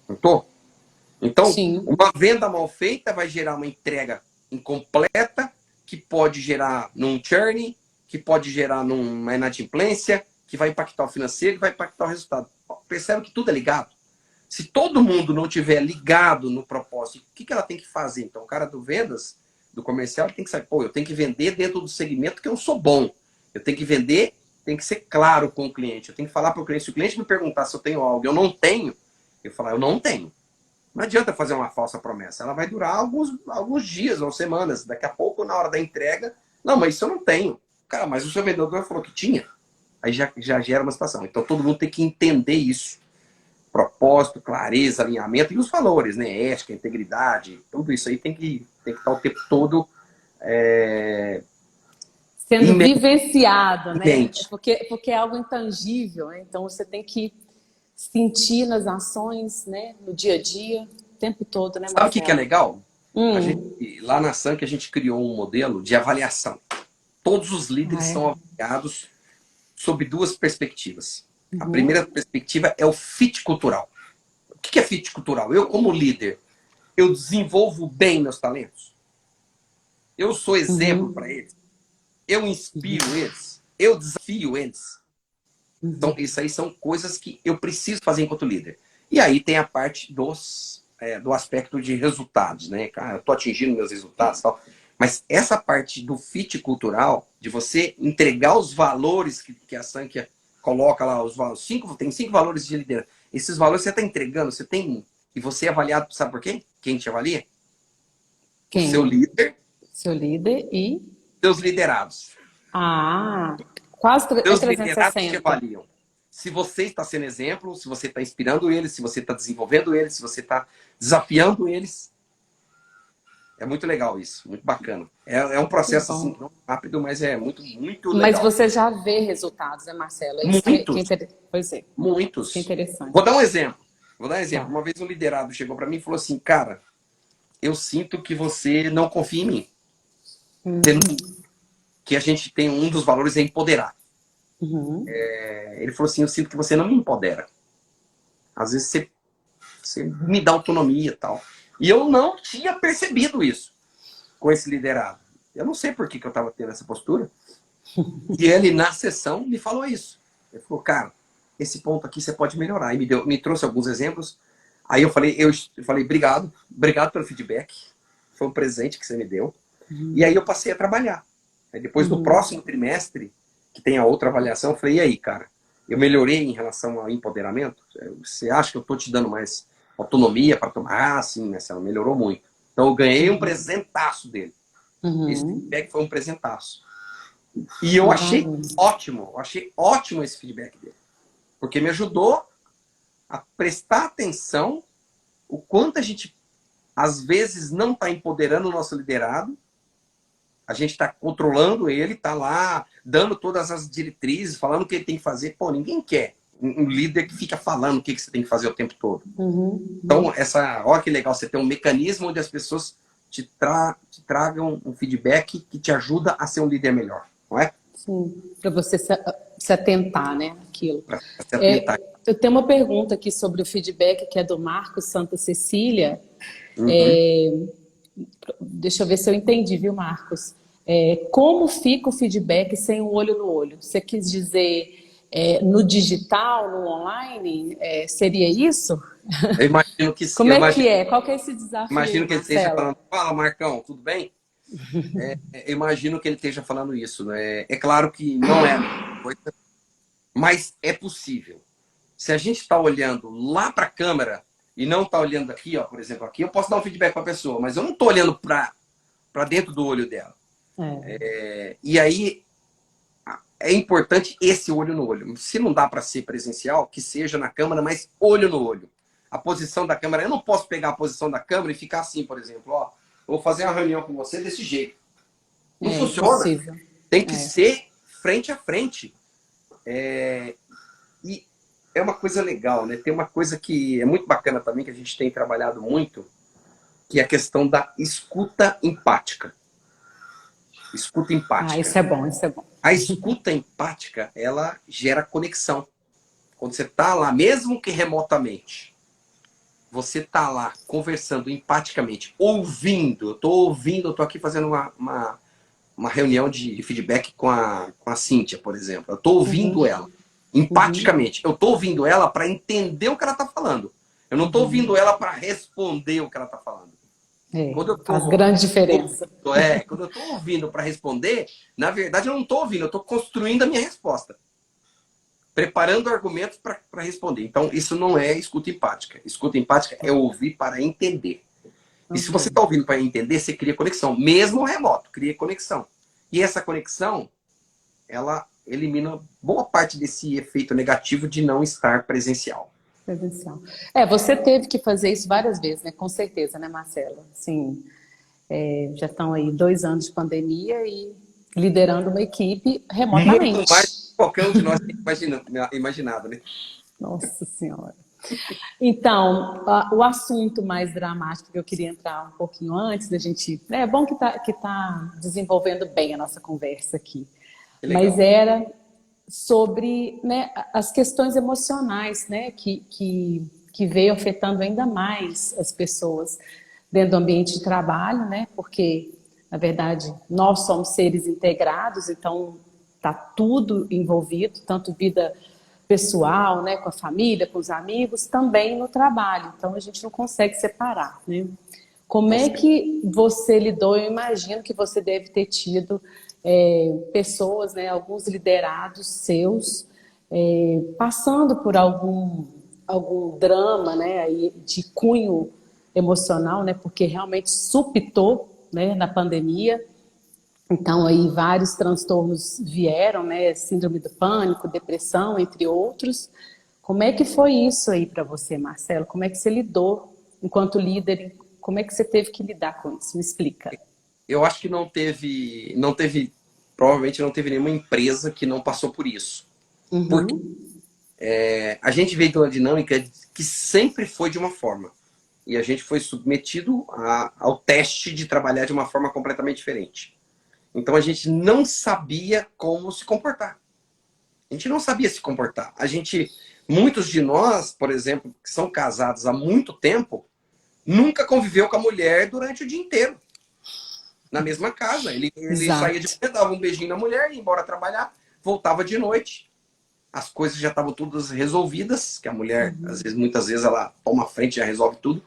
Não estou? Então, Sim. Uma venda mal feita vai gerar uma entrega incompleta, que pode gerar num churn, que pode gerar numa inadimplência, que vai impactar o financeiro, que vai impactar o resultado. Percebe que tudo é ligado? Se todo mundo não tiver ligado no propósito, o que ela tem que fazer? Então, o cara do vendas, do comercial, ele tem que saber, eu tenho que vender dentro do segmento que eu sou bom. Eu tenho que vender, tem que ser claro com o cliente. Eu tenho que falar para o cliente. Se o cliente me perguntar se eu tenho algo, eu não tenho, eu falar, eu não tenho. Não adianta fazer uma falsa promessa. Ela vai durar alguns dias ou semanas. Daqui a pouco, na hora da entrega, não, mas isso eu não tenho. Cara, mas o seu vendedor falou que tinha. Aí já gera uma situação. Então, todo mundo tem que entender isso. Propósito, clareza, alinhamento e os valores, né? Ética, integridade, tudo isso aí tem que estar o tempo todo sendo vivenciado, né? mente. Porque é algo intangível, né? Então você tem que sentir nas ações, né? No dia a dia, o tempo todo, né, Marcelo? Sabe o que é legal? Lá na Sank a gente criou um modelo de avaliação. Todos os líderes são avaliados sob duas perspectivas. A primeira perspectiva é o fit cultural. O que é fit cultural? Eu, como líder, eu desenvolvo bem meus talentos? Eu sou exemplo para eles? Eu inspiro eles? Eu desafio eles? Então, isso aí são coisas que eu preciso fazer enquanto líder. E aí tem a parte do aspecto de resultados, né? Cara, eu estou atingindo meus resultados e tal. Mas essa parte do fit cultural, de você entregar os valores que a Sankhya coloca lá, tem 5 valores de liderança. Esses valores você está entregando, você tem. E você é avaliado, sabe por quê? Quem te avalia? Quem? Seu líder. Seu líder e seus liderados. Quase seus 360. liderados te avaliam. Se você está sendo exemplo, se você está inspirando eles, se você está desenvolvendo eles, se você está desafiando eles. É muito legal isso, muito bacana. É um processo assim, não rápido, mas é muito legal. Mas você já vê resultados, né, Marcelo? Muitos. Pois é. Muitos. Que interessante. Vou dar um exemplo. Vou dar um exemplo. Tá. Uma vez um liderado chegou para mim e falou assim, cara, eu sinto que você não confia em mim. Que a gente tem um dos valores é empoderar. Uhum. Ele falou assim, eu sinto que você não me empodera. Às vezes você me dá autonomia e tal. E eu não tinha percebido isso com esse liderado. Eu não sei por que eu estava tendo essa postura. E ele, na sessão, me falou isso. Ele falou, cara, esse ponto aqui você pode melhorar. E me trouxe alguns exemplos. Aí eu falei, obrigado pelo feedback. Foi um presente que você me deu. E aí eu passei a trabalhar. Aí depois, no Uhum. próximo trimestre, que tem a outra avaliação, eu falei, e aí, cara? Eu melhorei em relação ao empoderamento? Você acha que eu estou te dando mais autonomia para tomar? Ah, sim, Marcelo, melhorou muito. Então eu ganhei um presentaço dele. Esse Uhum. feedback foi um presentaço. E eu Maravilha. achei ótimo esse feedback dele. Porque me ajudou a prestar atenção o quanto a gente, às vezes, não está empoderando o nosso liderado. A gente está controlando ele, está lá, dando todas as diretrizes, falando o que ele tem que fazer. Pô, ninguém quer um líder que fica falando o que você tem que fazer o tempo todo. Uhum. Então, olha que legal, você tem um mecanismo onde as pessoas te tragam um feedback que te ajuda a ser um líder melhor, não é? Sim, para você se atentar, né, aquilo. Para se atentar. Eu tenho uma pergunta aqui sobre o feedback, que é do Marcos Santa Cecília. Uhum. Deixa eu ver se eu entendi, viu, Marcos? Como fica o feedback sem o olho no olho? Você quis dizer no digital, no online? Seria isso? Eu imagino que, Como eu é imagino, que é? Qual que é esse desafio aí, imagino que ele esteja Marcelo? falando, fala Marcão, tudo bem? Eu imagino que ele esteja falando isso, né? É claro que não é a mesma coisa, mas é possível. Se a gente está olhando lá para a câmera e não está olhando aqui, ó, por exemplo, aqui, eu posso dar um feedback para a pessoa, mas eu não estou olhando para dentro do olho dela. É, E aí é importante esse olho no olho. Se não dá para ser presencial, que seja na câmera, mas olho no olho. A posição da câmera, eu não posso pegar a posição da câmera e ficar assim, por exemplo, ó, vou fazer uma reunião com você desse jeito. Não funciona. impossível. Tem que É. ser frente a frente. E é uma coisa legal, né? Tem uma coisa que é muito bacana também, que a gente tem trabalhado muito, que é a questão da escuta empática. Escuta Ah, empática. isso é bom, isso é bom. A escuta empática, ela gera conexão. Quando você está lá, mesmo que remotamente, você está lá conversando empaticamente, ouvindo. Eu estou aqui fazendo uma reunião de feedback com a Cíntia, por exemplo. Eu estou ouvindo Uhum, ela, uhum, empaticamente. Eu estou ouvindo ela para entender o que ela está falando. Eu não estou ouvindo uhum. ela para responder o que ela está falando. Quando eu Faz estou grande diferença. quando eu estou ouvindo para responder, na verdade eu não estou ouvindo, eu estou construindo a minha resposta. Preparando argumentos para responder. Então, isso não é escuta empática. Escuta empática é ouvir para entender. E se Ok. você está ouvindo para entender, você cria conexão. Mesmo remoto, cria conexão. E essa conexão, ela elimina boa parte desse efeito negativo de não estar presencial. Presencial. Você teve que fazer isso várias vezes, né? Com certeza, né, Marcela? Sim, já estão aí 2 anos de pandemia e liderando uma equipe Muito mais do remotamente. que qualquer um de nós tem imaginado, né? Nossa Senhora. Então, o assunto mais dramático que eu queria entrar um pouquinho antes da gente. É bom que tá desenvolvendo bem a nossa conversa aqui. Que Mas legal. era sobre, né, as questões emocionais, né, que veio afetando ainda mais as pessoas dentro do ambiente de trabalho, né, porque, na verdade, nós somos seres integrados, então está tudo envolvido, tanto vida pessoal, né, com a família, com os amigos, também no trabalho. Então a gente não consegue separar, né? Como é que você lidou? Eu imagino que você deve ter tido pessoas, né, alguns liderados seus, passando por algum drama, né, aí de cunho emocional, né, porque realmente supitou, né, na pandemia. Então, aí vários transtornos vieram, né? Síndrome do pânico, depressão, entre outros. Como é que foi isso aí para você, Marcelo? Como é que você lidou enquanto líder? Como é que você teve que lidar com isso? Me explica. Eu acho que provavelmente não teve nenhuma empresa que não passou por isso. Porque Uhum. A gente veio de uma dinâmica que sempre foi de uma forma. E a gente foi submetido ao teste de trabalhar de uma forma completamente diferente. Então a gente não sabia como se comportar. A gente não sabia se comportar. Muitos de nós, por exemplo, que são casados há muito tempo, nunca conviveu com a mulher durante o dia inteiro. Na mesma casa. Ele saía de manhã, dava um beijinho na mulher, ia embora trabalhar, voltava de noite. As coisas já estavam todas resolvidas, que a mulher, muitas vezes, ela toma a frente e já resolve tudo.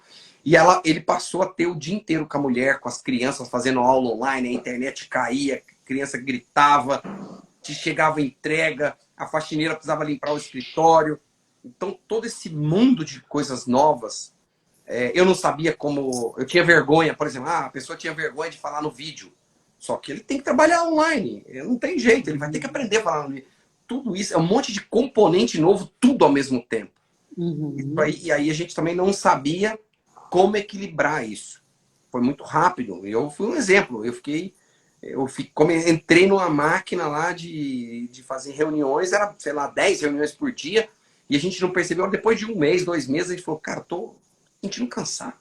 E ele passou a ter o dia inteiro com a mulher, com as crianças, fazendo aula online, a internet caía, a criança gritava, chegava entrega, a faxineira precisava limpar o escritório. Então, todo esse mundo de coisas novas, eu não sabia como... Eu tinha vergonha, por exemplo, a pessoa tinha vergonha de falar no vídeo. Só que ele tem que trabalhar online, não tem jeito, ele vai ter que aprender a falar no vídeo. Tudo isso é um monte de componente novo, tudo ao mesmo tempo. E aí a gente também não sabia como equilibrar isso. Foi muito rápido. Eu fui um exemplo. Como eu entrei numa máquina lá de fazer reuniões, era, sei lá, 10 reuniões por dia, e a gente não percebeu. Depois de um mês, 2 meses, a gente falou, cara, tô sentindo cansado.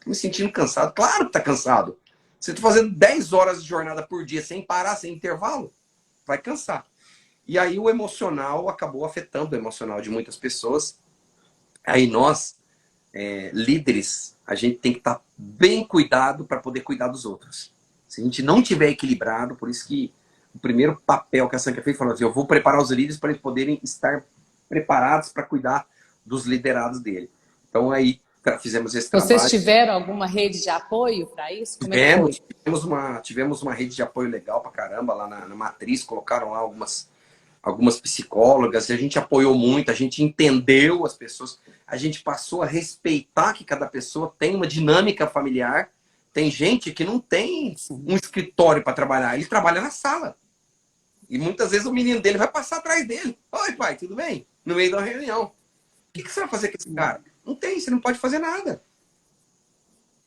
Tô me sentindo cansado. Claro que tá cansado. Você tá fazendo 10 horas de jornada por dia, sem parar, sem intervalo, vai cansar. E aí o emocional acabou afetando o emocional de muitas pessoas. Aí nós, líderes, a gente tem que estar bem cuidado para poder cuidar dos outros. Se a gente não tiver equilibrado, por isso que o primeiro papel que a Sanca fez falou assim, eu vou preparar os líderes para eles poderem estar preparados para cuidar dos liderados dele. Então aí fizemos esse trabalho. Vocês tiveram alguma rede de apoio para isso? Como é que foi? Tivemos uma rede de apoio legal para caramba lá na Matriz, colocaram lá algumas psicólogas, e a gente apoiou muito, a gente entendeu as pessoas, a gente passou a respeitar que cada pessoa tem uma dinâmica familiar. Tem gente que não tem um escritório para trabalhar, ele trabalha na sala. E muitas vezes o menino dele vai passar atrás dele. Oi, pai, tudo bem? No meio da reunião. O que você vai fazer com esse cara? Não tem, você não pode fazer nada.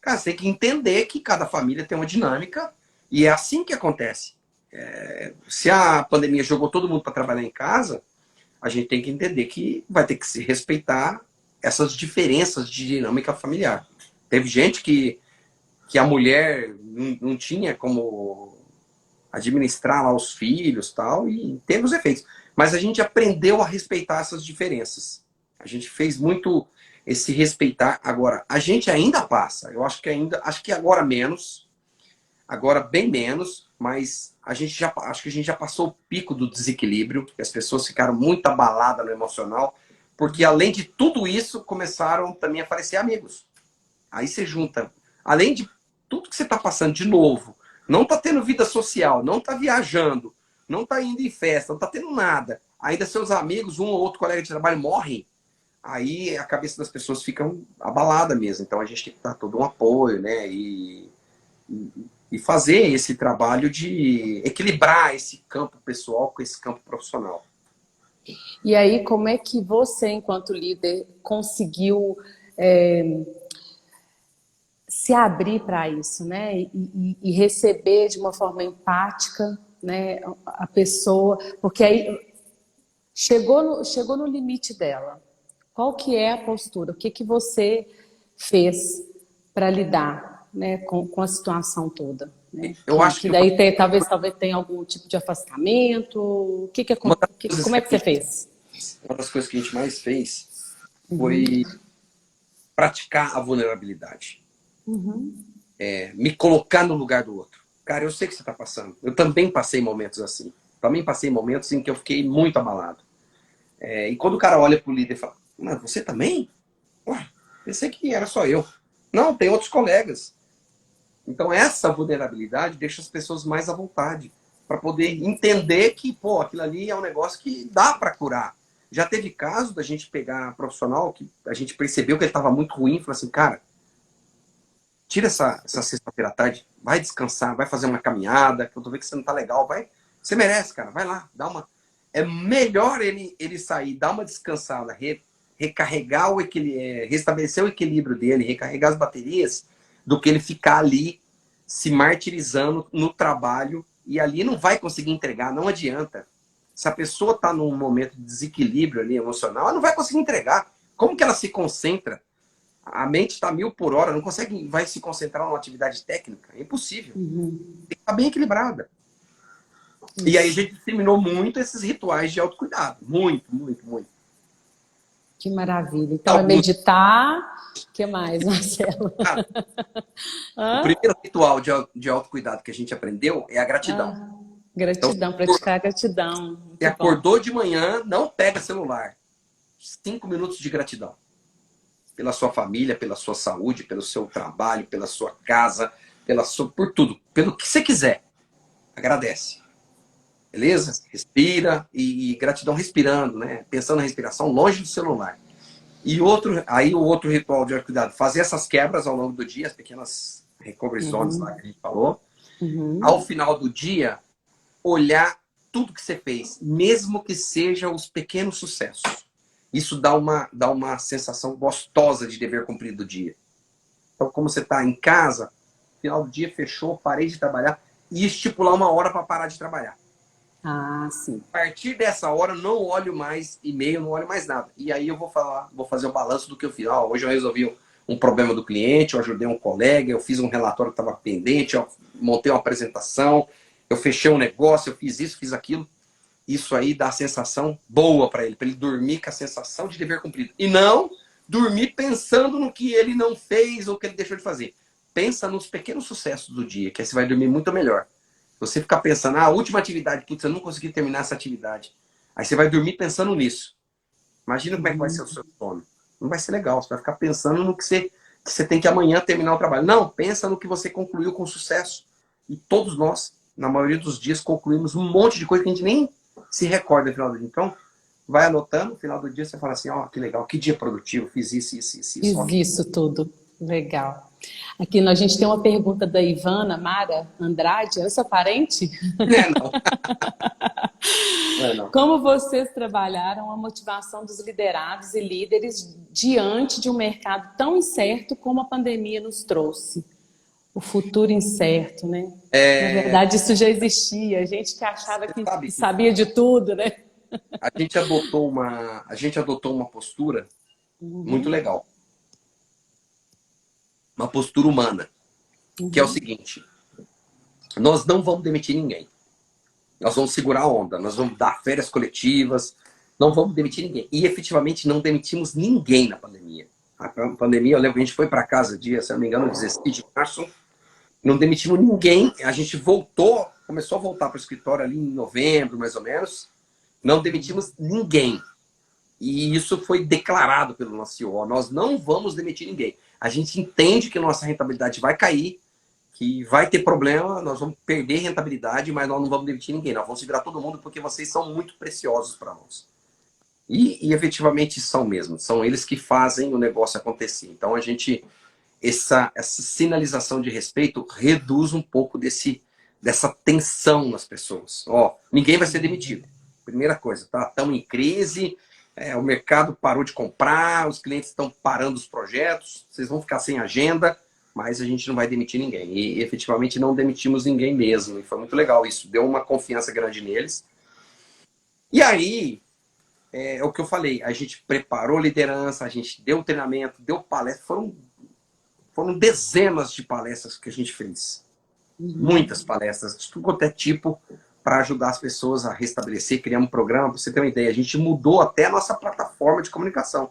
Cara, você tem que entender que cada família tem uma dinâmica e é assim que acontece. Se a pandemia jogou todo mundo para trabalhar em casa, a gente tem que entender que vai ter que se respeitar essas diferenças de dinâmica familiar. Teve gente que a mulher não tinha como administrar lá os filhos tal, e teve os efeitos. Mas a gente aprendeu a respeitar essas diferenças. A gente fez muito esse respeitar. Agora, a gente ainda passa. Eu acho que agora menos, agora bem menos, mas acho que a gente já passou o pico do desequilíbrio, que as pessoas ficaram muito abaladas no emocional, porque além de tudo isso, começaram também a aparecer amigos. Aí você junta, além de tudo que você está passando de novo, não está tendo vida social, não está viajando, não está indo em festa, não está tendo nada. Ainda seus amigos, um ou outro colega de trabalho morrem, aí a cabeça das pessoas fica abalada mesmo. Então a gente tem que dar todo um apoio, né? E fazer esse trabalho de equilibrar esse campo pessoal com esse campo profissional. E aí, como é que você, enquanto líder, conseguiu se abrir para isso, né? E receber de uma forma empática, né, a pessoa, porque aí chegou no limite dela. Qual que é a postura? O que você fez para lidar, né, com a situação toda? Né? Eu acho que daí talvez tenha algum tipo de afastamento. Como é que você fez? Uma das coisas que a gente mais fez foi praticar a vulnerabilidade. Me colocar no lugar do outro. Cara, eu sei que você está passando. Eu também passei momentos assim. Também passei momentos em que eu fiquei muito abalado. E quando o cara olha pro líder e fala, mas você também? Ué, pensei que era só eu. Não, tem outros colegas. Então essa vulnerabilidade deixa as pessoas mais à vontade para poder entender que, pô, aquilo ali é um negócio que dá para curar. Já teve caso da gente pegar profissional que a gente percebeu que ele estava muito ruim, falou assim, cara, tira essa sexta-feira à tarde, vai descansar, vai fazer uma caminhada, que eu tô vendo que você não tá legal, você merece, cara, vai lá, dá uma... É melhor ele sair, dar uma descansada, recarregar o equilíbrio, restabelecer o equilíbrio dele, recarregar as baterias, do que ele ficar ali se martirizando no trabalho e ali não vai conseguir entregar, não adianta. Se a pessoa está num momento de desequilíbrio ali emocional, ela não vai conseguir entregar. Como que ela se concentra? A mente está 1000 por hora, não consegue, vai se concentrar numa atividade técnica. É impossível. Tem que estar bem equilibrada. E aí a gente disseminou muito esses rituais de autocuidado. Muito, muito, muito. Que maravilha. Então, é meditar. O que mais, Marcelo? O primeiro ritual de autocuidado que a gente aprendeu é a gratidão. Gratidão, Então, praticar a gratidão. você acordou de manhã, não pega celular. 5 minutos de gratidão. Pela sua família, pela sua saúde, pelo seu trabalho, pela sua casa, por tudo. Pelo que você quiser. Agradece. Beleza? Respira e gratidão respirando, né? Pensando na respiração, longe do celular. E o outro ritual de autocuidado, fazer essas quebras ao longo do dia, as pequenas recovery zones lá que a gente falou. Ao final do dia, olhar tudo que você fez, mesmo que sejam os pequenos sucessos. Isso dá uma sensação gostosa de dever cumprido do dia. Então, como você está em casa, final do dia fechou, parei de trabalhar, e estipular uma hora para parar de trabalhar. Ah, sim. A partir dessa hora, não olho mais e-mail, não olho mais nada. E aí eu vou fazer o balanço do que eu fiz. Hoje eu resolvi um problema do cliente, eu ajudei um colega, eu fiz um relatório que estava pendente, eu montei uma apresentação, eu fechei um negócio, eu fiz isso, fiz aquilo. Isso aí dá a sensação boa para ele dormir com a sensação de dever cumprido. E não dormir pensando no que ele não fez ou que ele deixou de fazer. Pensa nos pequenos sucessos do dia, que aí você vai dormir muito melhor. Você ficar pensando, a última atividade, putz, eu não consegui terminar essa atividade. Aí você vai dormir pensando nisso. Imagina como é que vai ser o seu sono. Não vai ser legal, você vai ficar pensando no que você tem que amanhã terminar o trabalho. Não, pensa no que você concluiu com sucesso. E todos nós, na maioria dos dias, concluímos um monte de coisa que a gente nem se recorda no final do dia. Então, vai anotando, no final do dia você fala assim, que legal, que dia produtivo, fiz isso, isso, isso. Fiz isso tudo. Legal. Aqui a gente tem uma pergunta da Ivana Mara Andrade. É sua parente? Não. Não. Como vocês trabalharam a motivação dos liderados e líderes diante de um mercado tão incerto como a pandemia nos trouxe? O futuro incerto, né? Na verdade, isso já existia. A gente que achava que sabia de tudo, né? A gente adotou uma postura muito legal. Uma postura humana. Que é o seguinte. Nós não vamos demitir ninguém. Nós vamos segurar a onda. Nós vamos dar férias coletivas. Não vamos demitir ninguém. E efetivamente não demitimos ninguém na pandemia. A pandemia, eu lembro que a gente foi para casa dia, se não me engano, 16 de março. Não demitimos ninguém. A gente começou a voltar para o escritório ali em novembro, mais ou menos. Não demitimos ninguém. E isso foi declarado pelo nosso CEO. Nós não vamos demitir ninguém. A gente entende que nossa rentabilidade vai cair, que vai ter problema, nós vamos perder rentabilidade, mas nós não vamos demitir ninguém. Nós vamos segurar todo mundo porque vocês são muito preciosos para nós. E efetivamente são mesmo. São eles que fazem o negócio acontecer. Então, essa sinalização de respeito reduz um pouco dessa tensão nas pessoas. Ninguém vai ser demitido. Primeira coisa, tá? Estamos em crise, o mercado parou de comprar, os clientes estão parando os projetos, vocês vão ficar sem agenda, mas a gente não vai demitir ninguém. E efetivamente não demitimos ninguém mesmo. E foi muito legal isso, deu uma confiança grande neles. E aí, é o que eu falei, a gente preparou liderança, a gente deu treinamento, deu palestra, foram dezenas de palestras que a gente fez. Muitas palestras, de tudo quanto é tipo, para ajudar as pessoas a restabelecer, criar um programa. Pra você ter uma ideia, a gente mudou até a nossa plataforma de comunicação.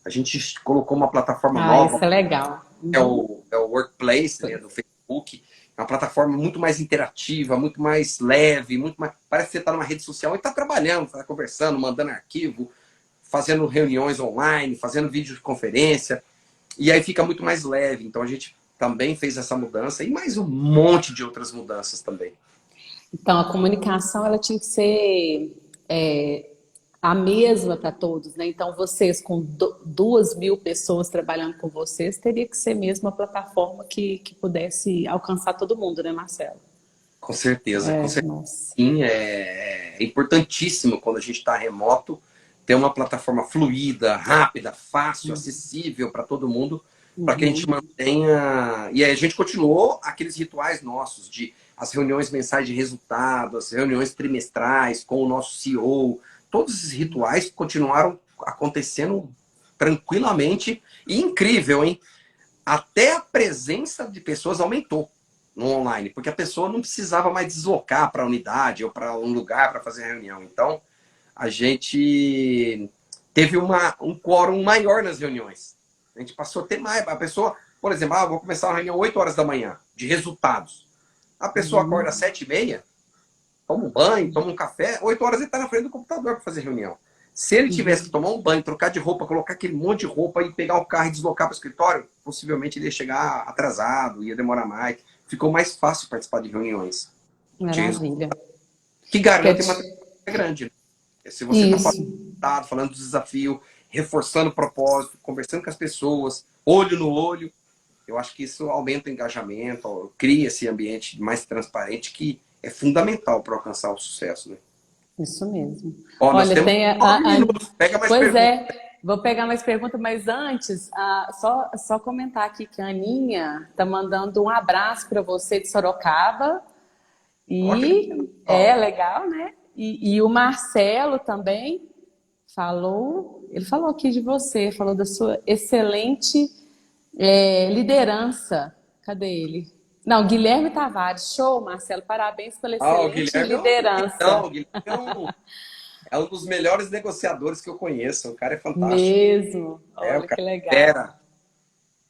A gente colocou uma plataforma nova. Isso é legal. É o Workplace, né, do Facebook. É uma plataforma muito mais interativa, muito mais leve, muito mais... Parece que você está numa rede social e está trabalhando, está conversando, mandando arquivo, fazendo reuniões online, fazendo videoconferência. E aí fica muito mais leve. Então a gente também fez essa mudança e mais um monte de outras mudanças também. Então a comunicação ela tinha que ser a mesma para todos, né? Então vocês com 2.000 pessoas trabalhando com vocês, teria que ser mesmo uma plataforma que pudesse alcançar todo mundo, né, Marcelo? Com certeza, com certeza. Nossa. Sim, é importantíssimo quando a gente está remoto ter uma plataforma fluida, rápida, fácil, acessível para todo mundo, para que a gente mantenha... E aí a gente continuou aqueles rituais nossos de as reuniões mensais de resultado, as reuniões trimestrais com o nosso CEO, todos esses rituais continuaram acontecendo tranquilamente e incrível, hein? Até a presença de pessoas aumentou no online, porque a pessoa não precisava mais deslocar para a unidade ou para um lugar para fazer a reunião. Então, a gente teve um quórum maior nas reuniões. A gente passou a ter mais. A pessoa, por exemplo, vou começar uma reunião 8 horas da manhã, de resultados. A pessoa acorda às 7h30, toma um banho, toma um café, 8 horas ele está na frente do computador para fazer reunião. Se ele tivesse que tomar um banho, trocar de roupa, colocar aquele monte de roupa e pegar o carro e deslocar para o escritório, possivelmente ele ia chegar atrasado, ia demorar mais. Ficou mais fácil participar de reuniões. Maravilha. Que garante uma trabalho grande. Se você está falando do desafio, reforçando o propósito, conversando com as pessoas, olho no olho, eu acho que isso aumenta o engajamento, cria esse ambiente mais transparente que é fundamental para alcançar o sucesso, né? Isso mesmo. Ó, olha, tem Pega mais pois perguntas. Vou pegar mais perguntas, mas antes, só comentar aqui que a Aninha tá mandando um abraço para você de Sorocaba. E legal, né? E o Marcelo também ele falou aqui de você, falou da sua excelente liderança. Cadê ele? Não, Guilherme Tavares. Show, Marcelo. Parabéns pela excelente liderança. O Guilherme é um dos melhores negociadores que eu conheço. O cara é fantástico. Mesmo. Olha que legal.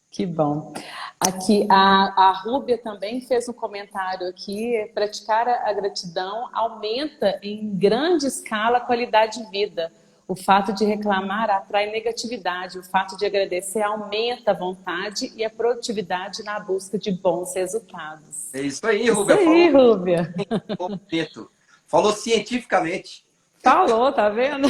Que bom. Aqui, a Rúbia também fez um comentário aqui. Praticar a gratidão aumenta em grande escala a qualidade de vida. O fato de reclamar atrai negatividade. O fato de agradecer aumenta a vontade e a produtividade na busca de bons resultados. É isso aí, Rúbia. Isso aí, Rúbia. Falou cientificamente. Falou, tá vendo?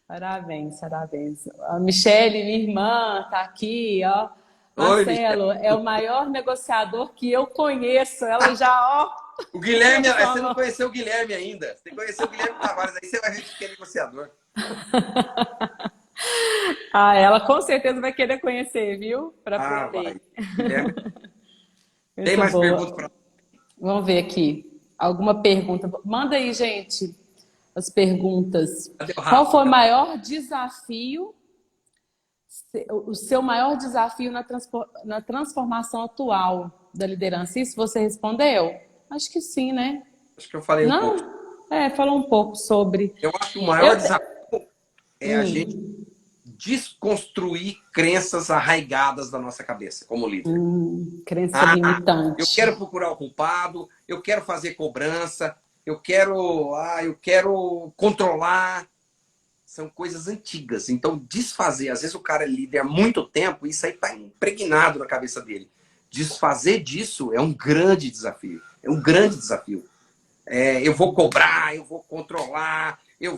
Parabéns, parabéns. A Michele, minha irmã, tá aqui, ó. Marcelo, é o maior negociador que eu conheço. Ela já, ó. O Guilherme, você não conheceu o Guilherme ainda. Você tem que conhecer o Guilherme Tavares, aí você vai ver que é negociador. Ela com certeza vai querer conhecer, viu? Para aprender. Guilherme. Tem mais perguntas para... Vamos ver aqui. Alguma pergunta? Manda aí, gente, as perguntas. Qual foi o maior desafio, o seu maior desafio na transformação atual da liderança? Isso você respondeu? Acho que sim, né? Acho que eu falei um pouco. Falou um pouco sobre... Eu acho que o maior desafio é a gente desconstruir crenças arraigadas da nossa cabeça, como líder. Crença limitante. Eu quero procurar o culpado, eu quero fazer cobrança, eu quero controlar. São coisas antigas. Então, desfazer. Às vezes o cara é líder há muito tempo e isso aí está impregnado na cabeça dele. Desfazer disso é um grande desafio. É um grande desafio. Eu vou cobrar, eu vou controlar, é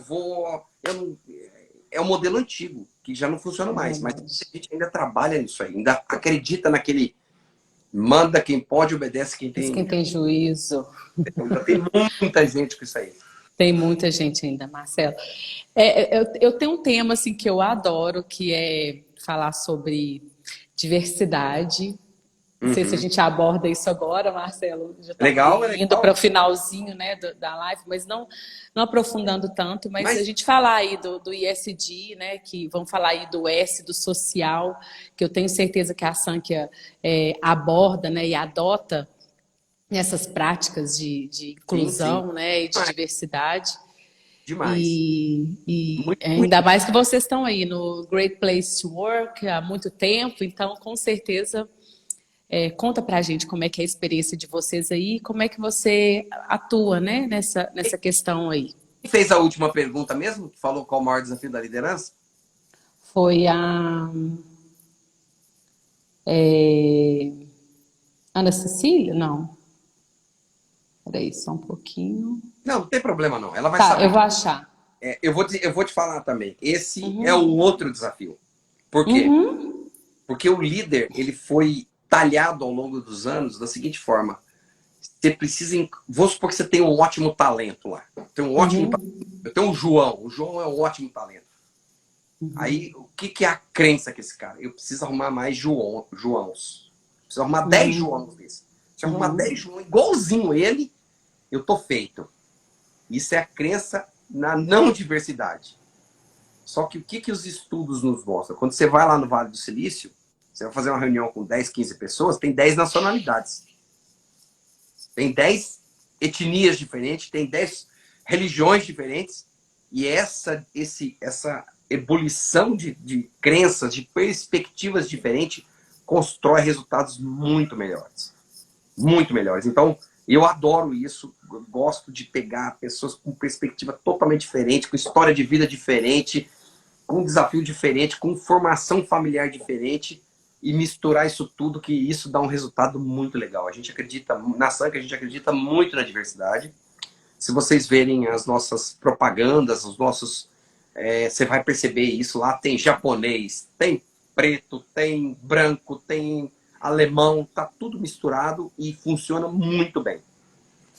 um modelo antigo, que já não funciona mais. Mas a gente ainda trabalha nisso aí. Ainda acredita naquele manda quem pode, obedece quem tem juízo. Ainda tem muita gente com isso aí. Tem muita gente ainda, Marcelo. Eu tenho um tema assim, que eu adoro, que é falar sobre diversidade. Não sei se a gente aborda isso agora, Marcelo. Já tá indo para o finalzinho, né, da live, mas não aprofundando tanto. Mas a gente falar aí do ISD, né, que vamos falar aí do S, do social, que eu tenho certeza que a Sankhya aborda, né, e adota nessas práticas de inclusão, né, e de diversidade. Demais. E ainda mais que vocês estão aí no Great Place to Work há muito tempo, então com certeza conta pra gente como é que é a experiência de vocês aí, como é que você atua, né, nessa questão aí. Quem fez a última pergunta mesmo? Que falou qual o maior desafio da liderança? Foi a Ana Cecília? Não. Peraí, só um pouquinho. Não tem problema não. Ela vai saber. Tá, eu vou achar. Eu vou te falar também. Esse é o outro desafio. Por quê? Porque o líder, ele foi talhado ao longo dos anos da seguinte forma. Você precisa... Vou supor que você tem um ótimo talento lá. Tem um ótimo talento. Eu tenho um João. O João é um ótimo talento. Aí, o que é a crença que esse cara? Eu preciso arrumar mais Joãos. Preciso arrumar 10 Joãos desses. Se eu arrumar 10 João igualzinho ele, eu tô feito. Isso é a crença na não diversidade. Só que o que os estudos nos mostram? Quando você vai lá no Vale do Silício, você vai fazer uma reunião com 10, 15 pessoas, tem 10 nacionalidades. Tem 10 etnias diferentes, tem 10 religiões diferentes. E essa ebulição de crenças, de perspectivas diferentes, constrói resultados muito melhores. Muito melhores. Então, eu adoro isso. Eu gosto de pegar pessoas com perspectiva totalmente diferente, com história de vida diferente, com desafio diferente, com formação familiar diferente, e misturar isso tudo, que isso dá um resultado muito legal. A gente acredita, na Sanca, a gente acredita muito na diversidade. Se vocês verem as nossas propagandas, os nossos... você vai perceber isso lá. Tem japonês, tem preto, tem branco, tem alemão, tá tudo misturado e funciona muito bem.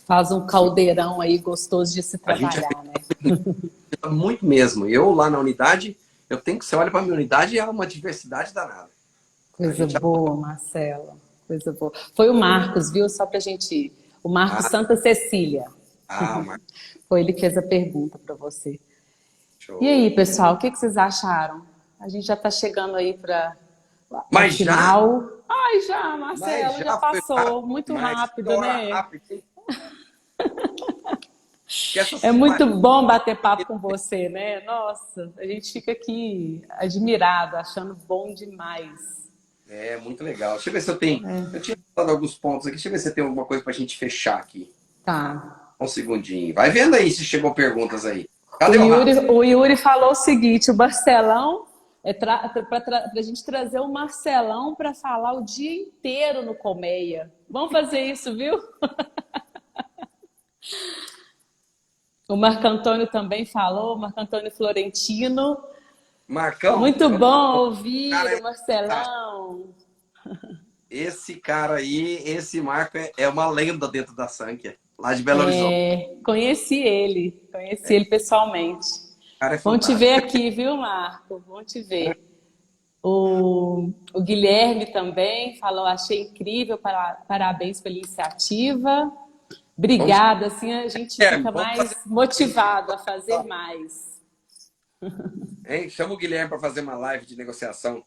Faz um caldeirão aí gostoso de se A gente trabalhar, né? acredita muito mesmo. Eu lá na unidade, você olha para a minha unidade e é uma diversidade danada. Coisa boa, Marcelo. Coisa boa. Foi o Marcos, viu? Só pra gente... O Marcos Santa Cecília. Marcos. Foi ele que fez a pergunta para você. Show. E aí, pessoal, o que vocês acharam? A gente já está chegando aí para o Mas final. Ai, já, Marcelo, Mas já passou. rápido, Muito mas rápido, que hora né? rápida. É muito bom bater papo com você, né? Nossa, a gente fica aqui admirado, achando bom demais. É muito legal. Deixa eu ver se eu tenho. Eu tinha falado alguns pontos aqui. Deixa eu ver se tem alguma coisa para a gente fechar aqui. Tá. Um segundinho. Vai vendo aí se chegou perguntas aí. O Cadê o Rafa? Yuri, o Yuri falou o seguinte: o Marcelão é para a gente trazer o Marcelão para falar o dia inteiro no Colmeia. Vamos fazer isso, viu? O Marco Antônio também falou, o Marco Antônio Florentino. Marcão. Muito bom ouvir Cara, o Marcelão. esse cara aí, esse Marco é uma lenda dentro da Sankia, lá de Belo Horizonte. Conheci ele pessoalmente. O cara é Vão te fantástico. ver aqui, viu, Marco? Vão te ver. O Guilherme também falou, achei incrível, parabéns pela iniciativa. Obrigada, assim a gente fica mais motivado a fazer mais. Hein? Chama o Guilherme para fazer uma live de negociação.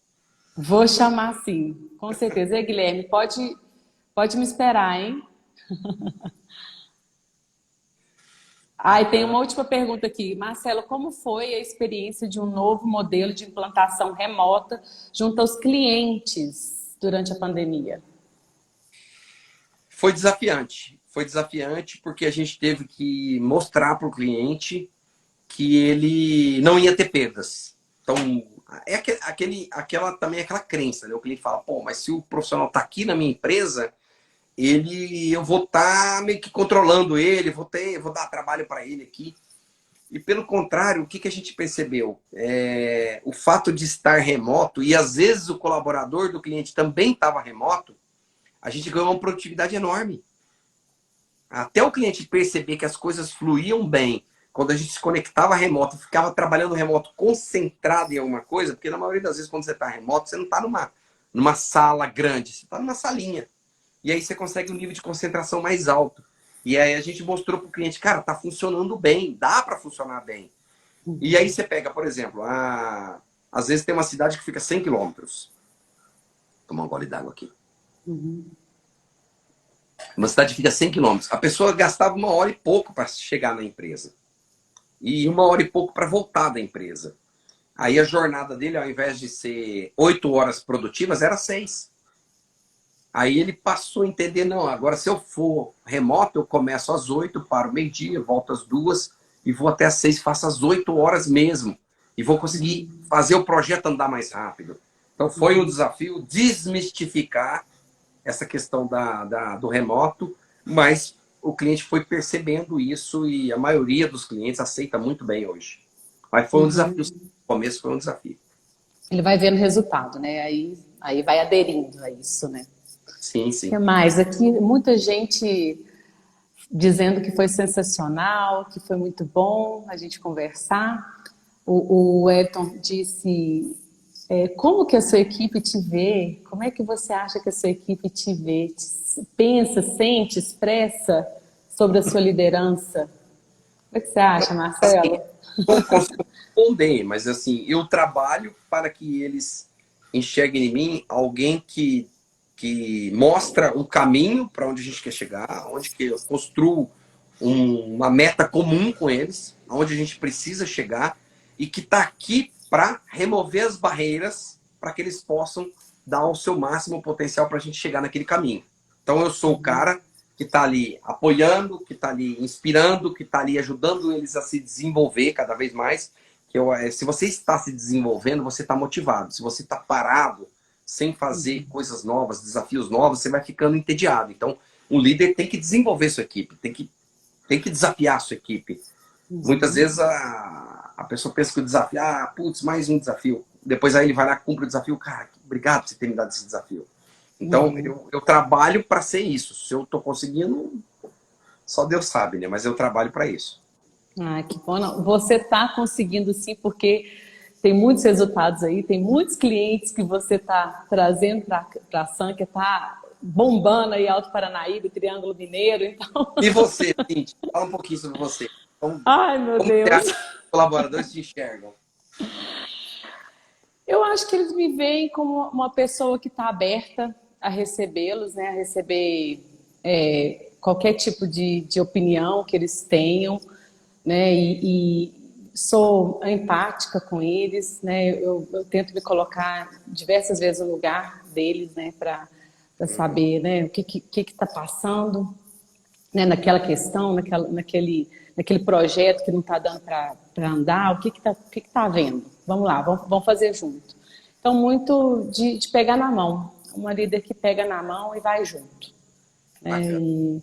Vou chamar sim, com certeza. E Guilherme, pode me esperar, hein? E tem uma última pergunta aqui. Marcelo, como foi a experiência de um novo modelo de implantação remota junto aos clientes durante a pandemia? Foi desafiante. Foi desafiante porque a gente teve que mostrar para o cliente que ele não ia ter perdas. Então, é aquela crença, né? O cliente fala, pô, mas se o profissional está aqui na minha empresa, eu vou estar meio que controlando ele, vou dar trabalho para ele aqui. E pelo contrário, o que a gente percebeu? O fato de estar remoto, e às vezes o colaborador do cliente também estava remoto, a gente ganhou uma produtividade enorme. Até o cliente perceber que as coisas fluíam bem, quando a gente se conectava remoto, ficava trabalhando remoto concentrado em alguma coisa, porque na maioria das vezes quando você está remoto, você não está numa sala grande, você está numa salinha. E aí você consegue um nível de concentração mais alto. E aí a gente mostrou para o cliente, cara, tá funcionando bem, dá para funcionar bem. E aí você pega, por exemplo, às vezes tem uma cidade que fica 100 quilômetros. Tomar um gole d'água aqui. Uma cidade fica 100 quilômetros. A pessoa gastava 1 hora e pouco para chegar na empresa. E 1 hora e pouco para voltar da empresa. Aí a jornada dele, ao invés de ser 8 horas produtivas, era 6. Aí ele passou a entender, não, agora se eu for remoto, eu começo às 8, paro meio-dia, volto às 2 e vou até às 6, faço às 8 horas mesmo. E vou conseguir fazer o projeto andar mais rápido. Então foi um desafio desmistificar essa questão do remoto, mas o cliente foi percebendo isso e a maioria dos clientes aceita muito bem hoje. Mas foi um desafio, no começo foi um desafio. Ele vai vendo resultado, né? Aí vai aderindo a isso, né? Sim, sim. O que mais? Aqui, muita gente dizendo que foi sensacional, que foi muito bom a gente conversar. O Elton disse Como que a sua equipe te vê? Como é que você acha que a sua equipe te vê? Pensa, sente, expressa sobre a sua liderança? O que você acha, Assim, Marcelo? não consigo responder, mas assim, eu trabalho para que eles enxerguem em mim alguém que mostra um caminho para onde a gente quer chegar, onde que eu construo uma meta comum com eles, onde a gente precisa chegar e que está aqui para remover as barreiras para que eles possam dar o seu máximo potencial para a gente chegar naquele caminho. Então eu sou o cara que está ali apoiando, que está ali inspirando, que está ali ajudando eles a se desenvolver cada vez mais. Se você está se desenvolvendo, você está motivado. Se você está parado, sem fazer coisas novas, desafios novos, você vai ficando entediado. Então, o líder tem que desenvolver sua equipe, tem que desafiar a sua equipe. Muitas vezes a pessoa pensa que o desafio, putz, mais um desafio. Depois aí ele vai lá, cumpre o desafio. Cara, obrigado por você ter me dado esse desafio. Então, eu trabalho para ser isso. Se eu estou conseguindo, só Deus sabe, né? Mas eu trabalho para isso. Que bom. Não. Você está conseguindo sim, porque tem muitos resultados aí, tem muitos clientes que você está trazendo para a Sun, que está bombando aí Alto Paranaíba, Triângulo Mineiro, então... E você, Cintia? Fala um pouquinho sobre você. Ai, meu Como você Deus! acha que os colaboradores te enxergam? Eu acho que eles me veem como uma pessoa que está aberta a recebê-los, né? A receber qualquer tipo de opinião que eles tenham, né? E sou empática com eles, né? Eu tento me colocar diversas vezes no lugar deles, né? Para saber, né? O que está passando, né? Naquela questão, naquele projeto que não está dando para andar, o que está havendo? Vamos lá, vamos fazer junto. Então, muito de pegar na mão. Uma líder que pega na mão e vai junto. Eu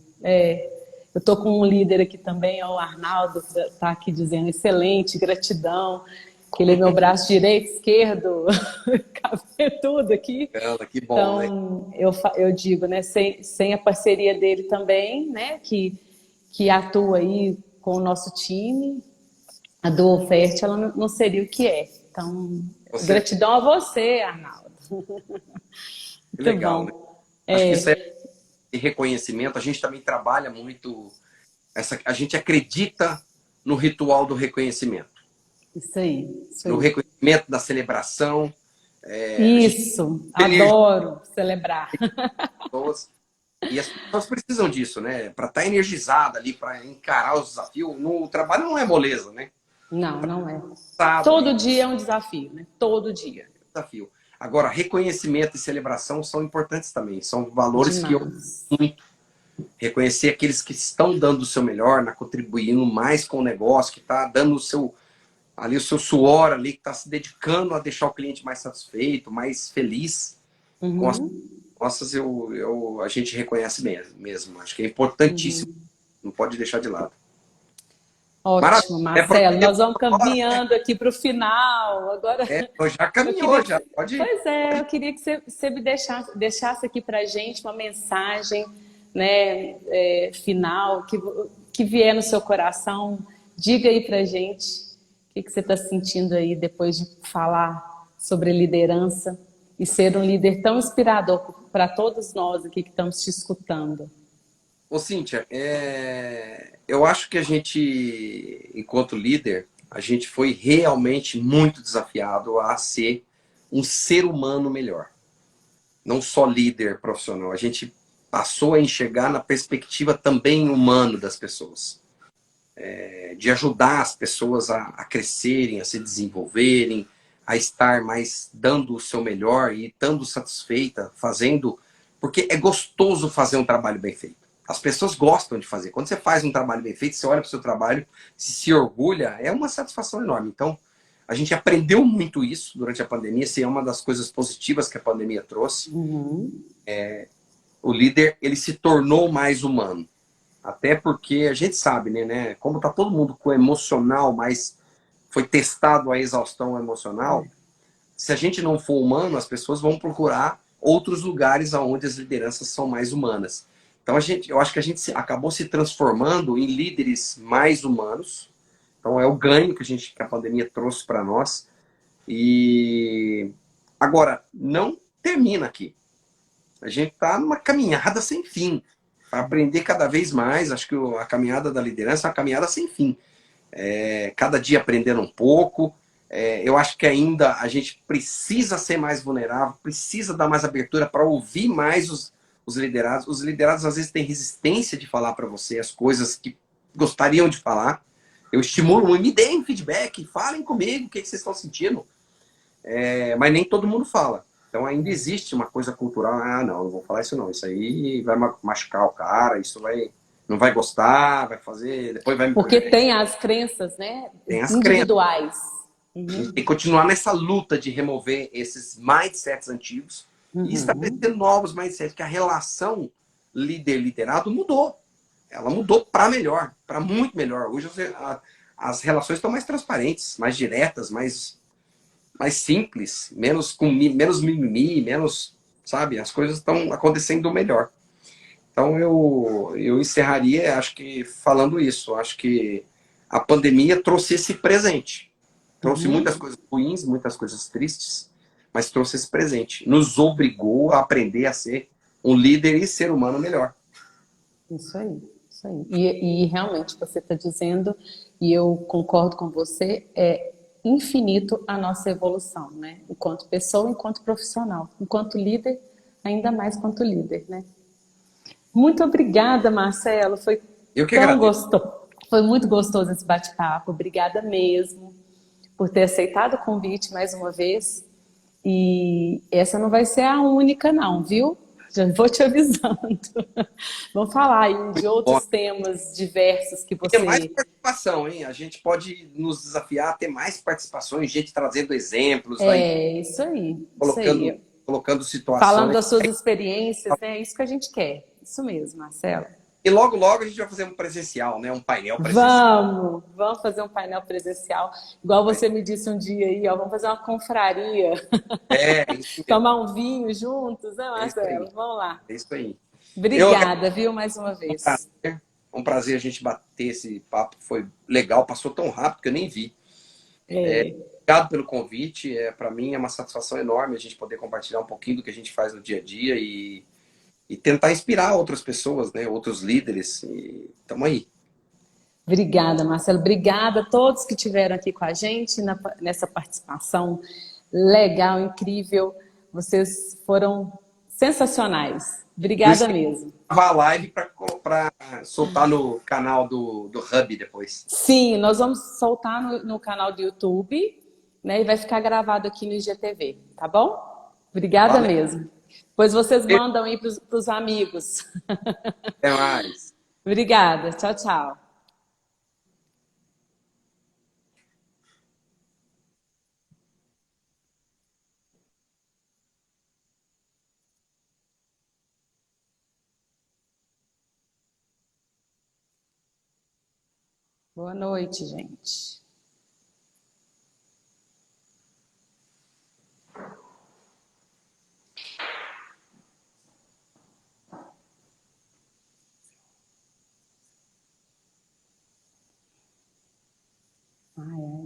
estou com um líder aqui também, o Arnaldo, que está aqui dizendo excelente, gratidão, que ele é meu braço direito, esquerdo, tudo aqui. Que bom, então, né? eu digo, né, sem a parceria dele também, né, que atua aí com o nosso time, a Duo Fert, ela não seria o que é. Então, gratidão a você, Arnaldo. Que legal, né? Acho que isso é reconhecimento. A gente também trabalha muito, a gente acredita no ritual do reconhecimento. Isso aí. No reconhecimento da celebração. Isso, adoro celebrar. E as pessoas precisam disso, né? Para estar energizada ali, para encarar os desafios. No trabalho não é moleza, né? Não é. Todo dia é um desafio, né? Todo dia. Desafio. Agora, reconhecimento e celebração são importantes também. São valores que eu muito. Reconhecer aqueles que estão dando o seu melhor, contribuindo mais com o negócio, que está dando o seu suor ali, que está se dedicando a deixar o cliente mais satisfeito, mais feliz. Com as nossas, a gente reconhece mesmo. Acho que é importantíssimo. Não pode deixar de lado. Ótimo, Marcelo. Nós vamos caminhando aqui para o final. Agora, já caminhou, já. Pode ir. Pois é, eu queria que você me deixasse aqui para a gente uma mensagem, né, final, que vier no seu coração. Diga aí para a gente o que você está sentindo aí depois de falar sobre liderança e ser um líder tão inspirador para todos nós aqui que estamos te escutando. Ô, Cíntia, eu acho que a gente, enquanto líder, a gente foi realmente muito desafiado a ser um ser humano melhor. Não só líder profissional. A gente passou a enxergar na perspectiva também humana das pessoas. De ajudar as pessoas a crescerem, a se desenvolverem, a estar mais dando o seu melhor e estando satisfeita, fazendo... Porque é gostoso fazer um trabalho bem feito. As pessoas gostam de fazer. Quando você faz um trabalho bem feito, você olha para o seu trabalho, se orgulha, é uma satisfação enorme. Então, a gente aprendeu muito isso durante a pandemia. Isso é uma das coisas positivas que a pandemia trouxe. O líder, ele se tornou mais humano. Até porque a gente sabe, né? Como está todo mundo com o emocional, mas foi testado a exaustão emocional. Se a gente não for humano, as pessoas vão procurar outros lugares onde as lideranças são mais humanas. Então, eu acho que a gente acabou se transformando em líderes mais humanos. Então, é o ganho que a pandemia trouxe para nós. E Agora, não termina aqui. A gente está numa caminhada sem fim, para aprender cada vez mais. Acho que a caminhada da liderança é uma caminhada sem fim. Cada dia aprendendo um pouco. Eu acho que ainda a gente precisa ser mais vulnerável, precisa dar mais abertura para ouvir mais os liderados. Os liderados às vezes têm resistência de falar para você as coisas que gostariam de falar. Eu estimulo muito, me deem feedback, falem comigo o que vocês estão sentindo. Mas nem todo mundo fala. Então ainda existe uma coisa cultural. Ah, não vou falar isso não. Isso aí vai machucar o cara, não vai gostar, vai fazer, depois vai me... Porque tem as crenças, né? Tem as crenças. Individuais. A gente tem que continuar nessa luta de remover esses mindsets antigos e estabelecer novos mindsets, que a relação líder-liderado mudou. Ela mudou para melhor, para muito melhor. Hoje as relações estão mais transparentes, mais diretas, mais simples, menos mimimi, menos, sabe? As coisas estão acontecendo melhor. Então eu encerraria, acho que falando isso. Acho que a pandemia trouxe esse presente. Trouxe muitas coisas ruins, muitas coisas tristes, mas trouxe esse presente. Nos obrigou a aprender a ser um líder e ser humano melhor. Isso aí, isso aí. E realmente você está dizendo, e eu concordo com você, é infinito a nossa evolução, né? Enquanto pessoa, enquanto profissional, enquanto líder, ainda mais quanto líder, né? Muito obrigada, Marcelo. Foi Eu que tão agradeço. gostoso. Foi muito gostoso esse bate-papo. Obrigada mesmo por ter aceitado o convite mais uma vez. E essa não vai ser a única, não, viu? Já vou te avisando. Vamos falar aí de Bom, outros temas diversos que ter mais você... participação, hein? A gente pode nos desafiar a ter mais participações, gente trazendo exemplos, vai É, isso aí, isso colocando, aí. colocando Falando situações. das suas experiências, né? É isso que a gente quer. Isso mesmo, Marcelo. E logo, logo a gente vai fazer um presencial, né? Um painel presencial. Vamos fazer um painel presencial. Igual você me disse um dia aí, ó, vamos fazer uma confraria. Isso mesmo. Tomar um vinho juntos, né, É isso aí. Marcelo? Vamos lá. É isso aí. Eu Obrigada, viu, mais uma vez. Um prazer a gente bater esse papo. Foi legal, passou tão rápido que eu nem vi. É, Obrigado pelo convite. Para mim é uma satisfação enorme a gente poder compartilhar um pouquinho do que a gente faz no dia a dia e tentar inspirar outras pessoas, né? Outros líderes. E tamo aí. obrigada, Marcelo. Obrigada a todos que estiveram aqui com a gente nessa participação legal, incrível. Vocês foram sensacionais. Por Obrigada isso que mesmo. a live para soltar no canal do Hub depois. Sim, nós vamos soltar no canal do YouTube, né? E vai ficar gravado aqui no IGTV, tá bom? Obrigada Valeu. mesmo. Pois vocês mandam aí para os amigos. Até mais. Obrigada. Tchau, tchau. Boa noite, gente. Ah, é.